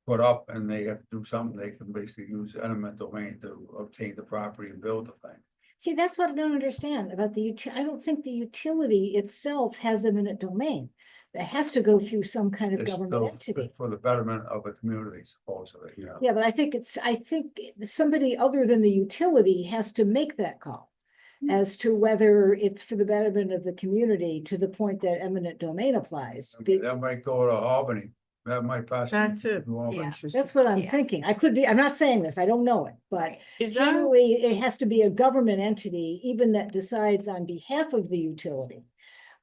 put up and they have to do something, they can basically use eminent domain to obtain the property and build the thing. See, that's what I don't understand about I don't think the utility itself has eminent domain. It has to go through some kind of It's government still entity. for the betterment of the community supposedly, you know. Yeah, but I think somebody other than the utility has to make that call as to whether it's for the betterment of the community to the point that eminent domain applies. That might go to Albany, that might possibly. That's it. go to Albany. Yeah. That's what I'm Yeah. thinking. I could be, I'm not saying this, I don't know it, but Is that, generally it has to be a government entity, even that decides on behalf of the utility.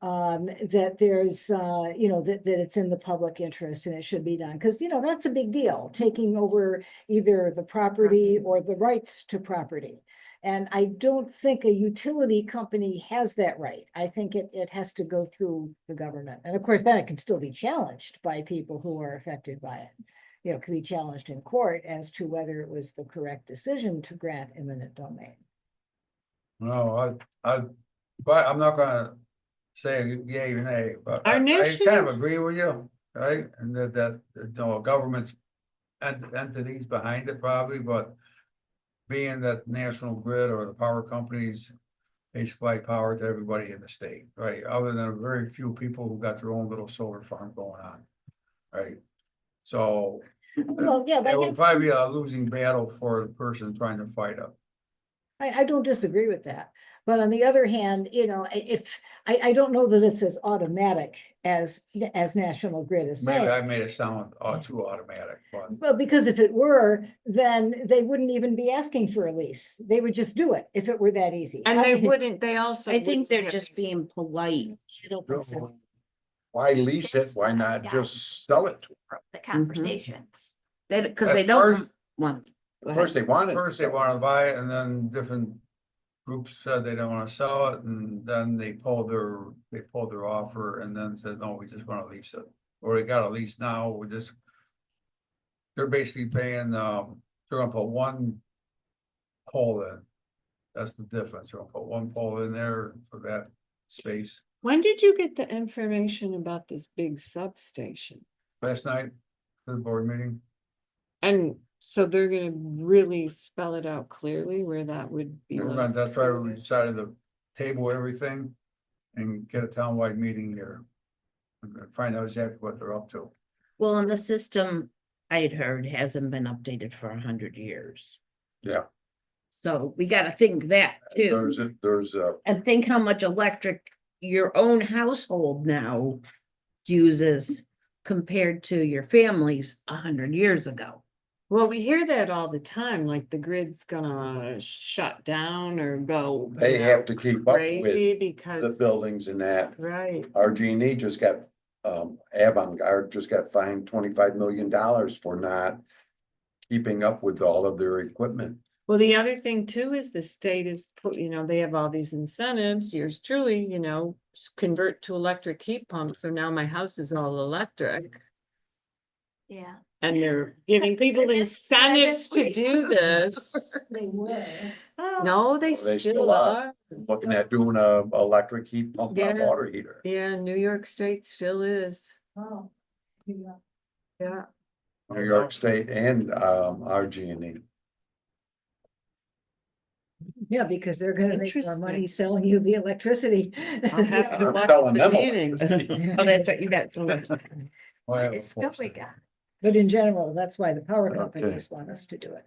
That there's, you know, that it's in the public interest and it should be done, because, you know, that's a big deal, taking over either the property or the rights to property. And I don't think a utility company has that right. I think it has to go through the government. And of course, then it can still be challenged by people who are affected by it. You know, can be challenged in court as to whether it was the correct decision to grant eminent domain. No, but I'm not gonna say yay or nay, but Our I kind national- of agree with you, right? And that, you know, government's entities behind it probably, but being that National Grid or the power companies, they supply power to everybody in the state, right? Other than a very few people who got their own little solar farm going on, right? So Well, yeah, it they will have- probably be a losing battle for the person trying to fight it. I don't disagree with that. But on the other hand, you know, I don't know that it's as automatic as National Grid is Maybe I saying. made it sound too automatic, but. Well, because if it were, then they wouldn't even be asking for a lease. They would just do it if it were that easy. and they I mean, wouldn't, they also. I think wouldn't they're have just these- being polite. I don't think so. Why lease it? That's Why what I not got. just sell it to them? From the conversations. Because At they don't first- want. go ahead. First they wanted. First, they wanted to buy it, and then different groups said they don't want to sell it, and then they pulled their offer, and then said, no, we just want to lease it. Or they got a lease now, they're basically paying, they're gonna put one pole in. That's the difference, they're gonna put one pole in there for that space. When did you get the information about this big substation? Last night, the board meeting, And so they're gonna really spell it out clearly where that would be. that's why we decided to table everything. and get a townwide meeting here. And find out exactly what they're up to. Well, and the system I'd heard hasn't been updated for 100 years. Yeah. So we gotta think that too. There's a, And think how much electric your own household now uses compared to your family's 100 years ago. Well, we hear that all the time, like the grid's gonna shut down or go. they have to keep up with Crazy the because, buildings and that. right, RG&E just got, Avangard just got fined $25 million for not keeping up with all of their equipment. well, the other thing too is the state is put, they have all these incentives, yours truly, convert to electric heat pumps, so now my house is all electric. Yeah. And they're giving people That is incentives to great. do this. They would. No, they They still still are. are. Looking at doing a electric heat pump on Yeah. water heater. Yeah, New York State still is, Oh. Yeah. yeah. New York State and RG&E. Yeah, because they're gonna make more Interesting. money selling you the electricity. I'll have to I'm watch telling the them meeting. Oh, that's right, you got. I have a It's going poster. on. But in general, that's why the power Okay. companies want us to do it.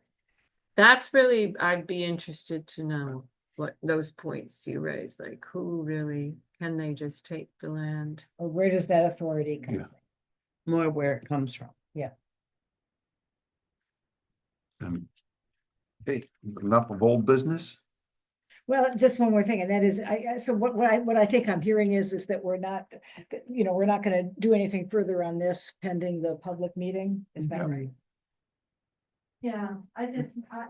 That's really, I'd be interested to know what those points you raise, like who really, can they just take the land? Or where does that authority come Yeah. from? More where it comes from. Hey, enough of old business? Well, just one more thing, and that is, so what I think I'm hearing is that we're not, we're not gonna do anything further on this pending the public meeting, is that Yeah. right? Yeah,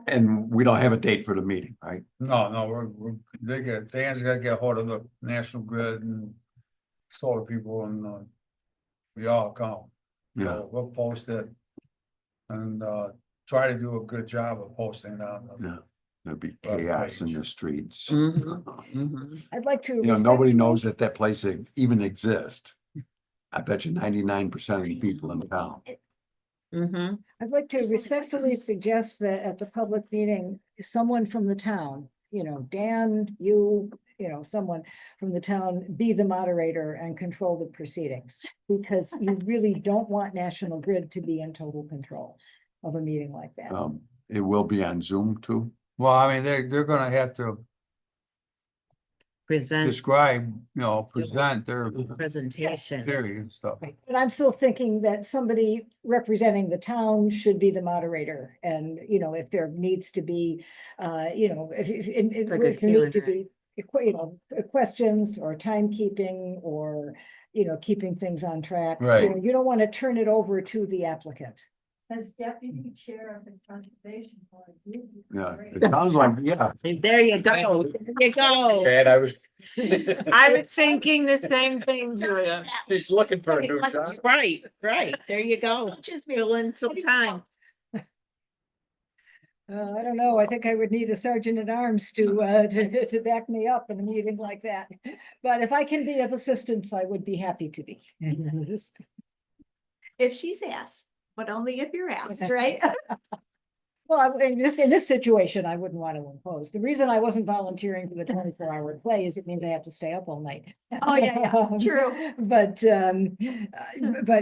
And we don't have a date for the meeting, right? No, Dan's gotta get a hold of the National Grid and solar people and, we all come. Yeah. So we'll post it. And, try to do a good job of posting it on. Yeah. There'd be Right, chaos in right. the streets. Mhm, mhm. I'd like to. Nobody respectfully- knows that that place even exists. I bet you 99% of the people in town. Mhm. I'd like to respectfully suggest that at the public meeting, someone from the town, Dan, someone from the town, be the moderator and control the proceedings. Because you really don't want National Grid to be in total control of a meeting like that. It will be on Zoom too. Well, I mean, they're gonna have to Present describe, present their presentation. theory and stuff. Right, but I'm still thinking that somebody representing the town should be the moderator, and, if there needs to be, if Like a if there need to Q&A. be, questions or timekeeping or, keeping things on track. Right. You don't want to turn it over to the applicant. as deputy chair of the conservation board. you'd be Yeah, great. it sounds like, yeah. There you go, there you go. And I was. I was thinking the same thing, Julia. She's looking for a new job. Right, there you go. Just me. Fill in some time. I don't know, I think I would need a sergeant at arms to to back me up in a meeting like that. But if I can be of assistance, I would be happy to be. If she's asked, but only if you're asked, right? Well, in this situation, I wouldn't want to impose. The reason I wasn't volunteering for the 24-hour play is it means I have to stay up all night. Oh, yeah, true. But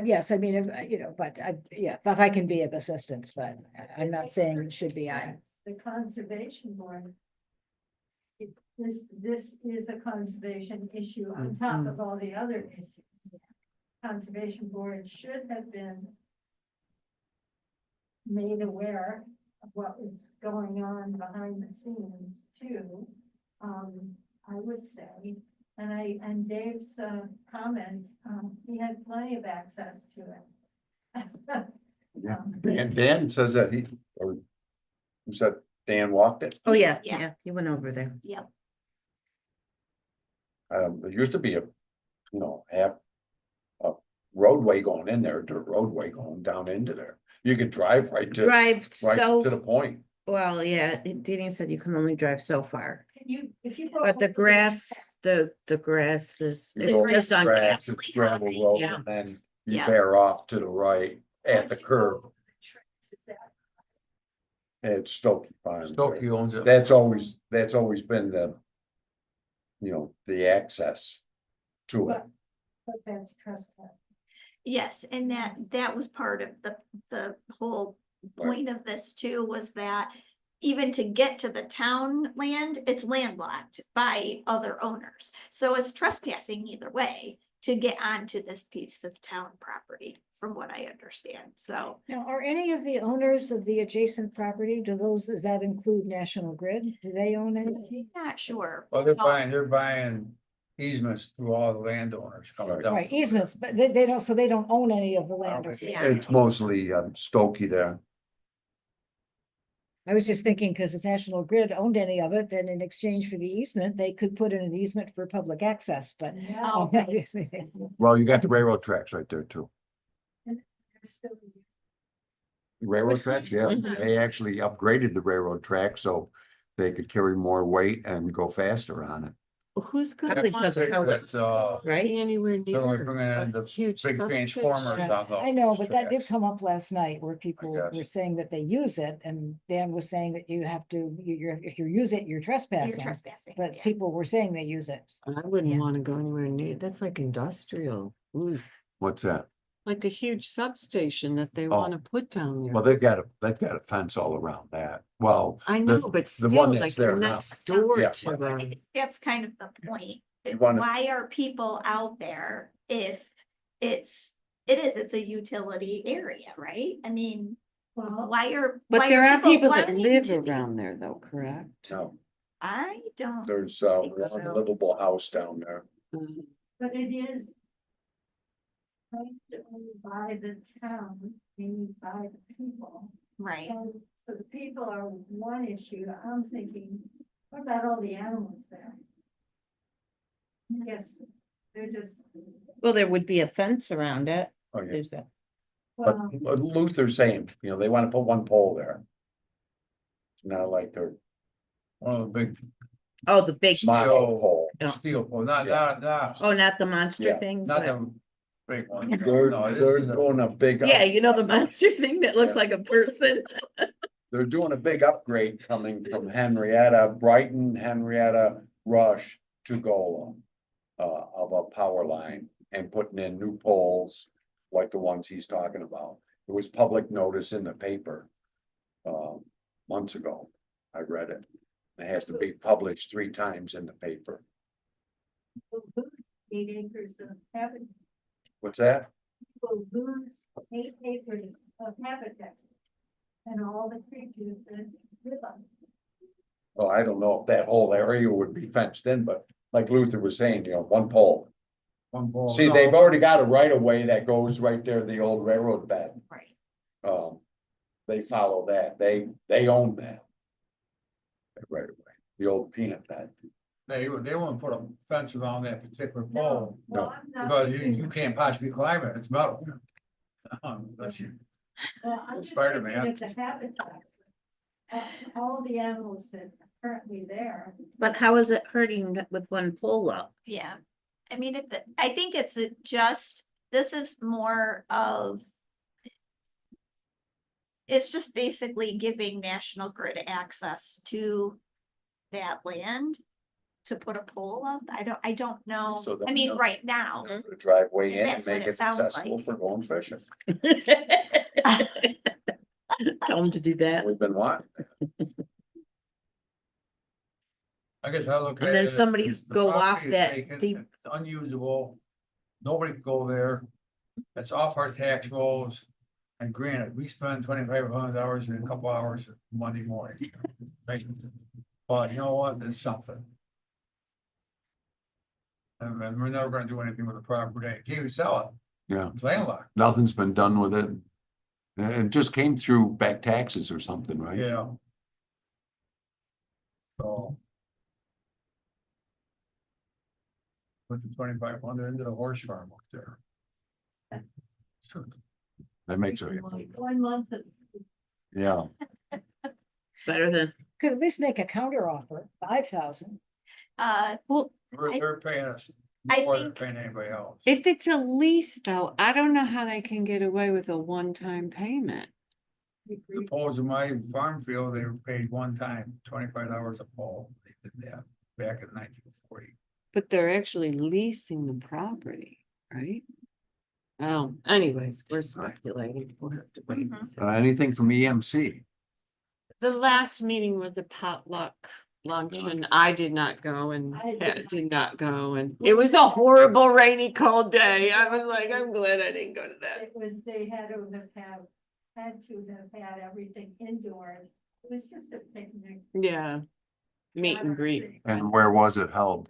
yes, I mean, if I can be of assistance, but I'm not saying it should be on. The conservation board. This is a conservation issue on top of all the other issues. Conservation board should have been made aware of what was going on behind the scenes too. I would say, and Dave's comments, he had plenty of access to it. Yeah. Dan says that or who said Dan walked it? Oh, yeah, Yeah. yeah, you went over there. There used to be half a roadway going in there, dirt roadway going down into there. You could drive right to Drive the so, point. well, yeah, Danny said you can only drive so far, If you. go but the over grass, the grass is, it's It's just all on. grass, it's gravel road, Yeah. and then you Yeah. bear off to the right at the curve. It's Stokey Farms. Stokey owns it. That's always been the access. to it. But that's trespass. Yes, and that was part of the whole point of this too, was that even to get to the town land, it's landlocked by other owners. So it's trespassing either way to get onto this piece of town property, from what I understand, so. Now, are any of the owners of the adjacent property, does that include National Grid? Do they own anything? Not sure. Well, they're buying easements through all the landowners coming down. Right, easements, but they don't, so they don't own any of the I don't land. think Yeah. It's mostly Stokey there. I was just thinking, because if National Grid owned any of it, then in exchange for the easement, they could put in an easement for public access, but. Yeah. Oh, obviously they- Well, you got the railroad tracks right there too. They're still- Railroad Which tracks, one's yeah, that? they actually upgraded the railroad track so they could carry more weight and go faster on it. Who's gonna Probably want because of how That's, it's, uh, right? be anywhere They're only near bringing in a the huge big transformers substation? on the. I know, but that did tracks. come up last night where people were guess. saying that they use it, and Dan was saying that you have to, if you use it, you're You're trespassing. trespassing. But yeah. people were saying they use it. I wouldn't Yeah. wanna go anywhere near, that's like industrial, oof, What's that? like a huge substation that they Oh. wanna put down Well, there. they've got a fence all around that. Well, I the- know, but the one still, that's like you're there now. next door Yeah, to I them. think that's kind of the point. You wanna- Why are people out there if it's a utility area, right? I mean, Well, But why there are people that wanting live to be- around there though, correct? no, I don't, there's think one so. livable house down there. Um, but it is owned by the town, and by the people. right, And so the people are one issue. I'm thinking, what about all the animals there? Yes, they're just, Well, there would be a fence around it. Oh, yeah. There's a, well, But Luther's saying, they wanna put one pole there. It's not like they're One of the big oh, the big, model pole. Yeah. steel, well, not, Yeah. not, oh, not the monster Yeah, things? not but- the big one. They're, No, it they're is a- doing a big. Yeah, you know, the monster thing that looks Yeah. like a person. They're doing a big upgrade coming from Henrietta, Brighton, Henrietta, Rush to Golem. Of a power line and putting in new poles like the ones he's talking about. There was public notice in the paper. Months ago, I read it. It has to be published 3 times in the paper. 8 acres of habitat, What's that? will lose 8 acres of habitat. And all the creatures that live on it. Well, I don't know if that whole area would be fenced in, but like Luther was saying, one pole. One ball. See, they've already got a right of way that goes right there, the old railroad bed. right. They follow that, they own that. That right away, the old peanut bed. They want to put a fence around that particular pole, Well, I'm not because you thinking- can't possibly climb it, it's metal. That's you. Well, I'm just Spider-Man. thinking it's a habitat. All the animals that are currently there. But how is it hurting with one pole up? Yeah, I mean, I think it's this is more of. It's just basically giving National Grid access to that land to put a pole up. I don't know. So I mean, they'll- right now. Put a driveway in and That's what make it it sounds accessible like. for going fishing. Tell them to do that. We've been wanting. I guess I look at it. And then as- somebody as the go off property is that vacant, deep- it's unusable, nobody can go there. It's off our tax rolls, and granted, we spend $2,500 in a couple hours Monday morning. Right? But you know what, it's something. And we're never gonna do anything with the property, can't even sell it, Yeah, it's landlocked, nothing's been done with it. And it just came through back taxes or something, right? yeah. So. Put the 2,500 into the horse farm up there. That makes it, 1 month of yeah. Better than, Could at least make a counter offer, 5,000. Well, They're paying us I more than think- paying anybody else. if it's a lease though, I don't know how they can get away with a one-time payment. The poles in my farm field, they were paid one time, $25 a pole. They did that back in 1940. but they're actually leasing the property, right? Oh, anyways, we're speculating. We'll have to wait and see. Anything from EMC? The last meeting was the potluck luncheon. I did not go and I did Pat not. did not go, and it was a horrible rainy cold day. I was like, I'm glad I didn't go to that. It was, they had to have had everything indoors. It was just a picnic. Yeah. Meet and greet. And where was it held?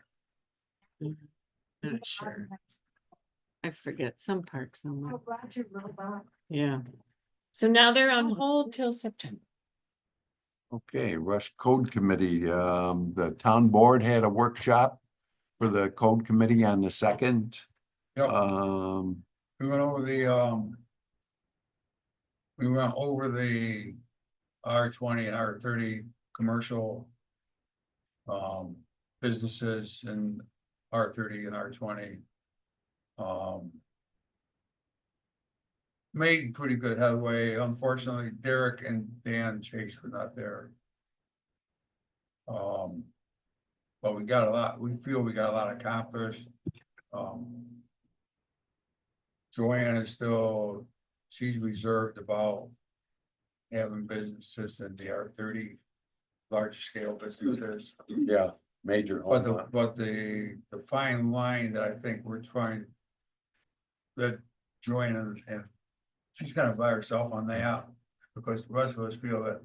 Not sure. I forget, some park somewhere. Oh, Roger Robot. Yeah. So now they're on hold till September. Okay, Rush Code Committee, the town board had a workshop for the code committee on the 2nd. Yep. Um, We went over the R20 and R30 commercial. Businesses in R30 and R20. Made pretty good headway. Unfortunately, Derek and Dan Chase were not there. But we got a lot, we feel we got a lot accomplished. Joanne is still, she's reserved about having businesses in the R30, large scale businesses. yeah, major. But the fine line that I think we're trying. That Joanne and she's kind of by herself on that, because the rest of us feel that.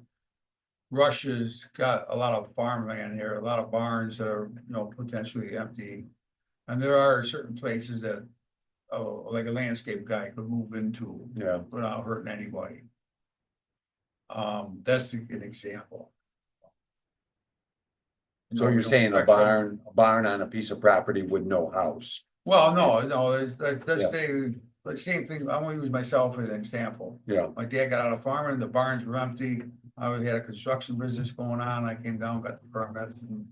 Russia's got a lot of farmland here, a lot of barns that are, potentially empty. And there are certain places that, like a landscape guy could move into. Yeah. Without hurting anybody. That's an example. So We you're don't saying a expect some- barn on a piece of property with no house? Well, no, let's Yeah. say, the same thing, I want to use myself as an example. Yeah, My dad got out of farming, the barns were empty, I had a construction business going on, I came down, got the permits and.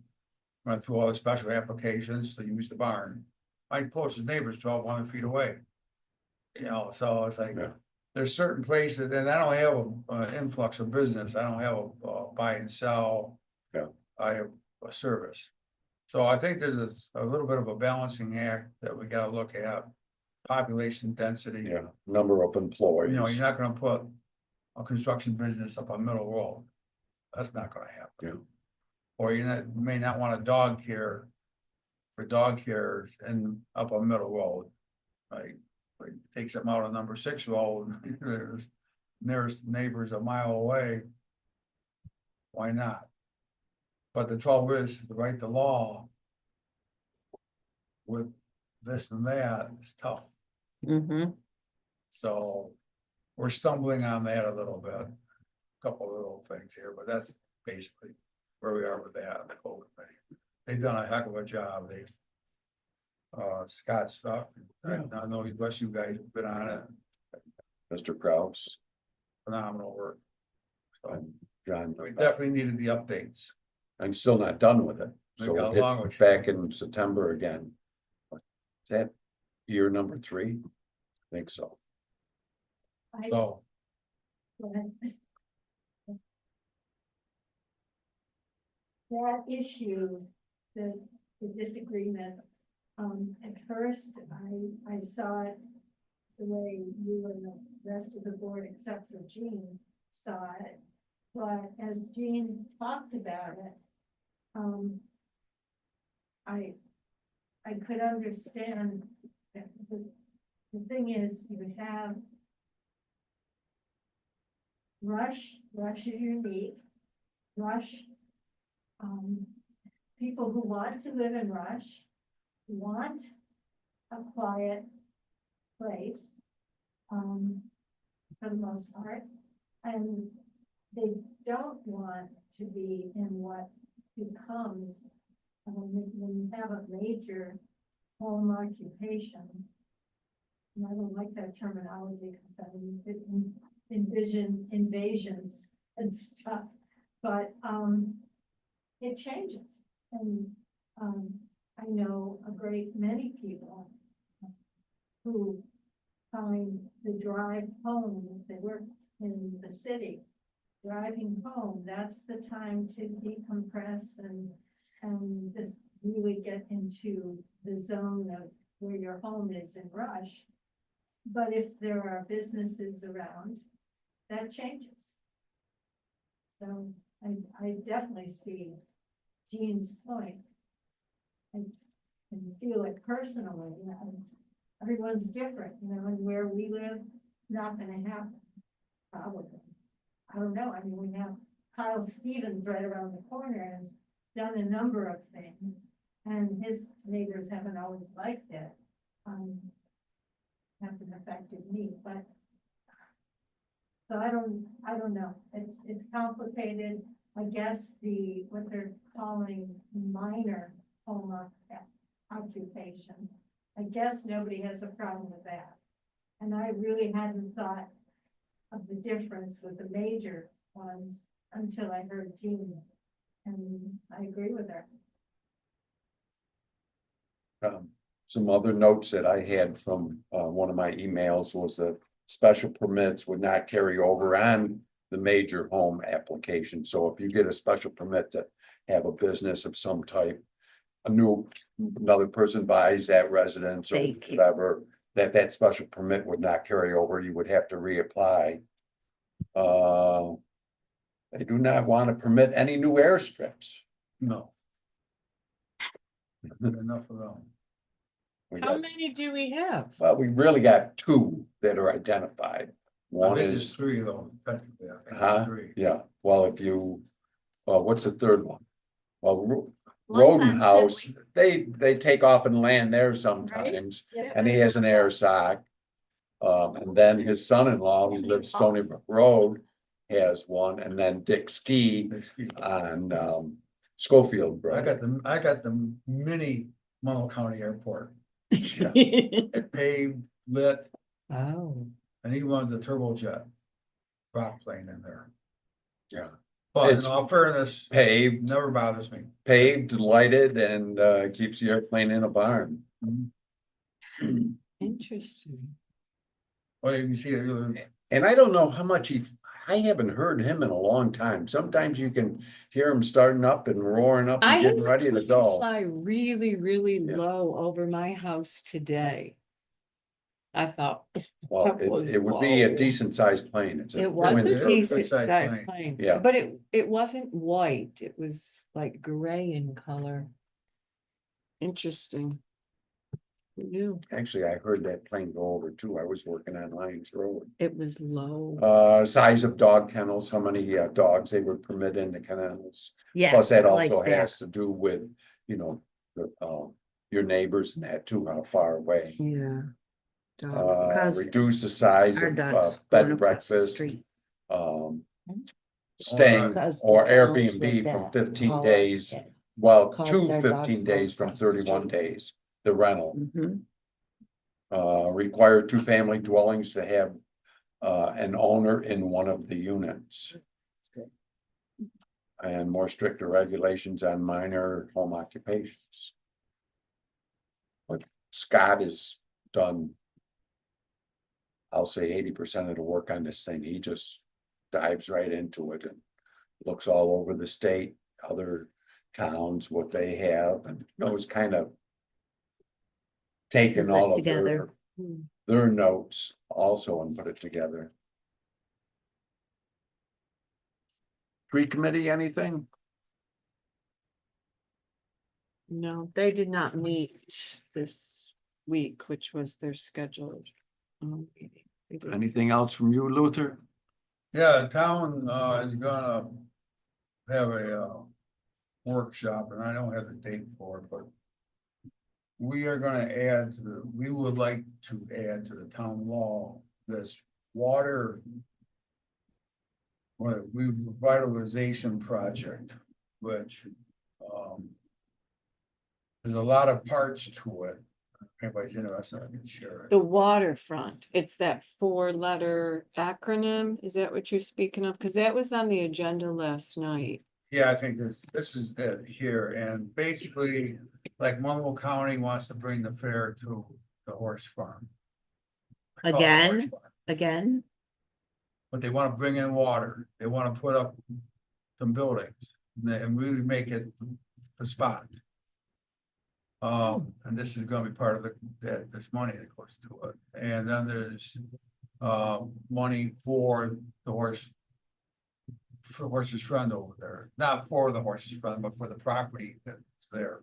Went through all the special applications to use the barn. My closest neighbor's 1,200 feet away. So it's like, Yeah. there's certain places, and I don't have an influx of business, I don't have a buy and sell. Yeah. I have a service. So I think there's a little bit of a balancing act that we gotta look at. Population density. yeah, number of employees. You're not gonna put a construction business up on Middle Road. That's not gonna happen. Yeah. Or you may not want a dog care. For dog cares and up on Middle Road. Like take something out on number 6 road, there's nearest neighbors a mile away. Why not? But the trouble is, to write the law. With this and that is tough. Mm-hmm. So we're stumbling on that a little bit. Couple of little things here, but that's basically where we are with that, the code committee. They've done a heck of a job. They. Scott stuff. I know the rest of you guys have been on it. Mr. Kraus Phenomenal work. So and John. we definitely needed the updates. I'm still not done with it. We So got a we'll long hit way. back in September again. Is that year number 3? I think so. So That issue, the disagreement, at first, I saw it the way you and the rest of the board, except for Jean, saw it. But as Jean talked about it, I could understand that the thing is, you have Rush is unique, people who want to live in Rush want a quiet place, for the most part, and they don't want to be in what becomes, when you have a major home occupation. And I don't like that terminology because I envision invasions and stuff, but, it changes. And, I know a great many people who find the drive home, if they work in the city, driving home, that's the time to decompress and just really get into the zone of where your home is in Rush. But if there are businesses around, that changes. So I definitely see Jean's point. I can feel it personally, you know, everyone's different, you know, and where we live, not gonna happen. Probably. I don't know, I mean, we have Kyle Stevens right around the corner and has done a number of things. And his neighbors haven't always liked it. Hasn't affected me, but. So I don't know, it's complicated, I guess what they're calling minor home occupation. I guess nobody has a problem with that. And I really hadn't thought of the difference with the major ones until I heard Jean. And I agree with her. Some other notes that I had from one of my emails was that special permits would not carry over on the major home application. So if you get a special permit to have a business of some type, another person buys that residence or They keep- whatever, that special permit would not carry over. You would have to reapply. They do not want to permit any new airstrips. No. Enough of them. We How got- many do we have? Well, we really got two that are identified. I One think is, it's three though, technically, I think it's Huh? three. yeah, well, if you, what's the third one? Well, One's Roden on House, Sibley. they take off and land there sometimes, Yep. and he has an air sock. And then his son-in-law, who lives Stony Brook Road, has one, and then Dick Ski Excuse me. on, Schofield I Road. got the mini Monroe County Airport, That's paved, lit, Oh. and he runs a turbojet prop plane in there. Yeah. But in It's all fairness, Paved, never bothers me. lighted, and, keeps the airplane in a barn. Interesting. Well, you can see it. And I don't know how much I haven't heard him in a long time. Sometimes you can hear him starting up and roaring up I and had getting ready to a go. fly really, really Yeah. low over my house today. I thought Well, that was it would be a low. decent sized plane. It's it was it is a a decent good-sized sized plane. plane, Yeah. but it wasn't white. It was like gray in color. Interesting. Who knew? Actually, I heard that plane go over too. I was working on Lions Road. It was low. Size of dog kennels, how many dogs they would permit in the kennels. Plus, yes, that I like also that. has to do with, you know, your neighbors and that too, how far away. Yeah. Dog. Because Reduce the size Our of dog's bed going and across the breakfast. street. Staying Because the or kennels Airbnb with from that 15 collar days, that well, caused to our 15 dogs to go days from across the 31 street. days, the rental. Mhm. Require 2-family dwellings to have an owner in one of the units. And more stricter regulations on minor home occupations. But Scott has done, I'll say 80% of the work on this thing. He just dives right into it and looks all over the state, other towns, what they have, and knows kind of taken Pieces it all of together. their notes also and put it together. Tree committee, anything? No, they did not meet this week, which was their scheduled. Meeting. They didn't. Anything else from you, Luther? Yeah, the town is gonna have a workshop, and I don't have the date for it, but. We are gonna we would like to add to the town law this water. Revitalization project, which there's a lot of parts to it. If anybody's interested, I can share it. The waterfront, it's that 4-letter acronym. Is that what you're speaking of? Because that was on the agenda last night. Yeah, I think this is it here, and basically, like Monroe County wants to bring the fair to the horse farm. I call it Again? horse farm. Again, But they wanna bring in water, they wanna put up some buildings, and really make it the spot. And this is gonna be part of this money that goes to it. And then there's, money for the horse. For Horse's Friend over there, not for the Horse's Friend, but for the property that's there.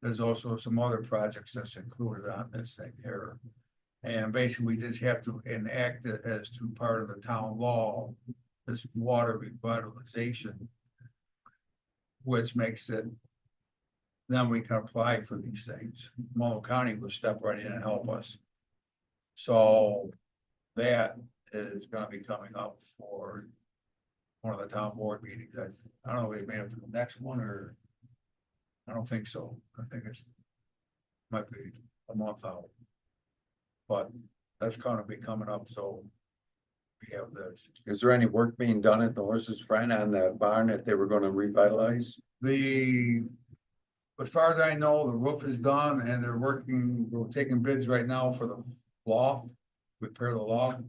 There's also some other projects that's included on this thing here. And basically, we just have to enact it as to part of the town law, this water revitalization. Which makes it. Then we can apply for these things. Multnomah County will step right in and help us. So that is gonna be coming up for one of the town board meetings. I don't know if we made it to the next one or. I don't think so. I think it's. Might be a month out. But that's gonna be coming up, so. We have this. Is there any work being done at the Horse's Friend on the barn that they were gonna revitalize? As far as I know, the roof is done and we're taking bids right now for the loft, repair the loft.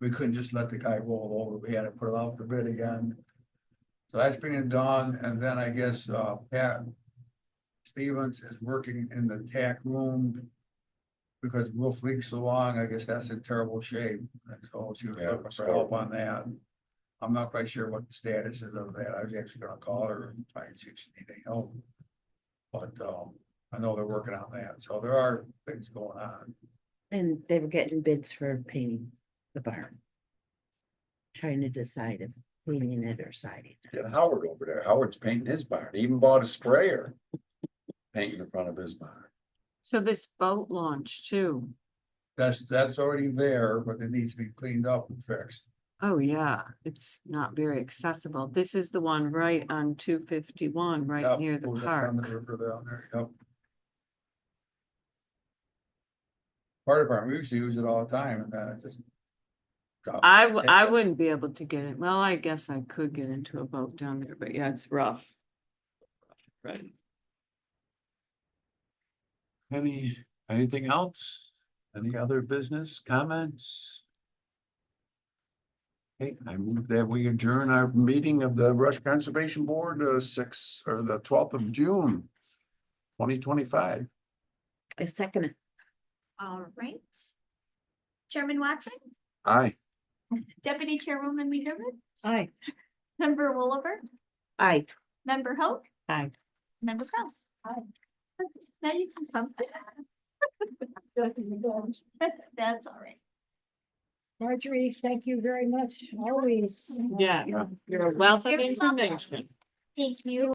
We couldn't just let the guy roll over. We had to put it out for bid again. So that's being done, and then I guess, Pat Stevens is working in the tack room. Because the roof leaks so long, I guess that's in terrible shape, and so she was Yeah, looking for help on that. I'm not quite sure what the status is of that. I was actually gonna call her and try and see if she needs any help. But, I know they're working on that, so there are things going on. And they were getting bids for painting the barn. Trying to decide if painting it or siding it. Get Howard over there. Howard's painting his barn. He even bought a sprayer. Painting the front of his barn. So this boat launch too. That's already there, but it needs to be cleaned up and fixed. Oh, yeah, it's not very accessible. This is the one right on 251, right Yep, near the goes up down park. the river down there, yep. Part of our, we used to use it all the time, and then it just. got- I wouldn't be able to get it. Well, I guess I could get into a boat down there, but yeah, it's rough. Right. Anything else? Any other business comments? Okay, I move that we adjourn our meeting of the Rush Conservation Board, the 12th of June. 2025. A second, All right. Chairman Watson, Aye. Deputy Chairwoman Liederman, Aye. Member Woolever, aye. Member Hope. Aye. Member Kraus. Now you can come. That's all right. Marjorie, thank you very much, always. Yeah, you're a wealth of You're welcome. information. Thank you.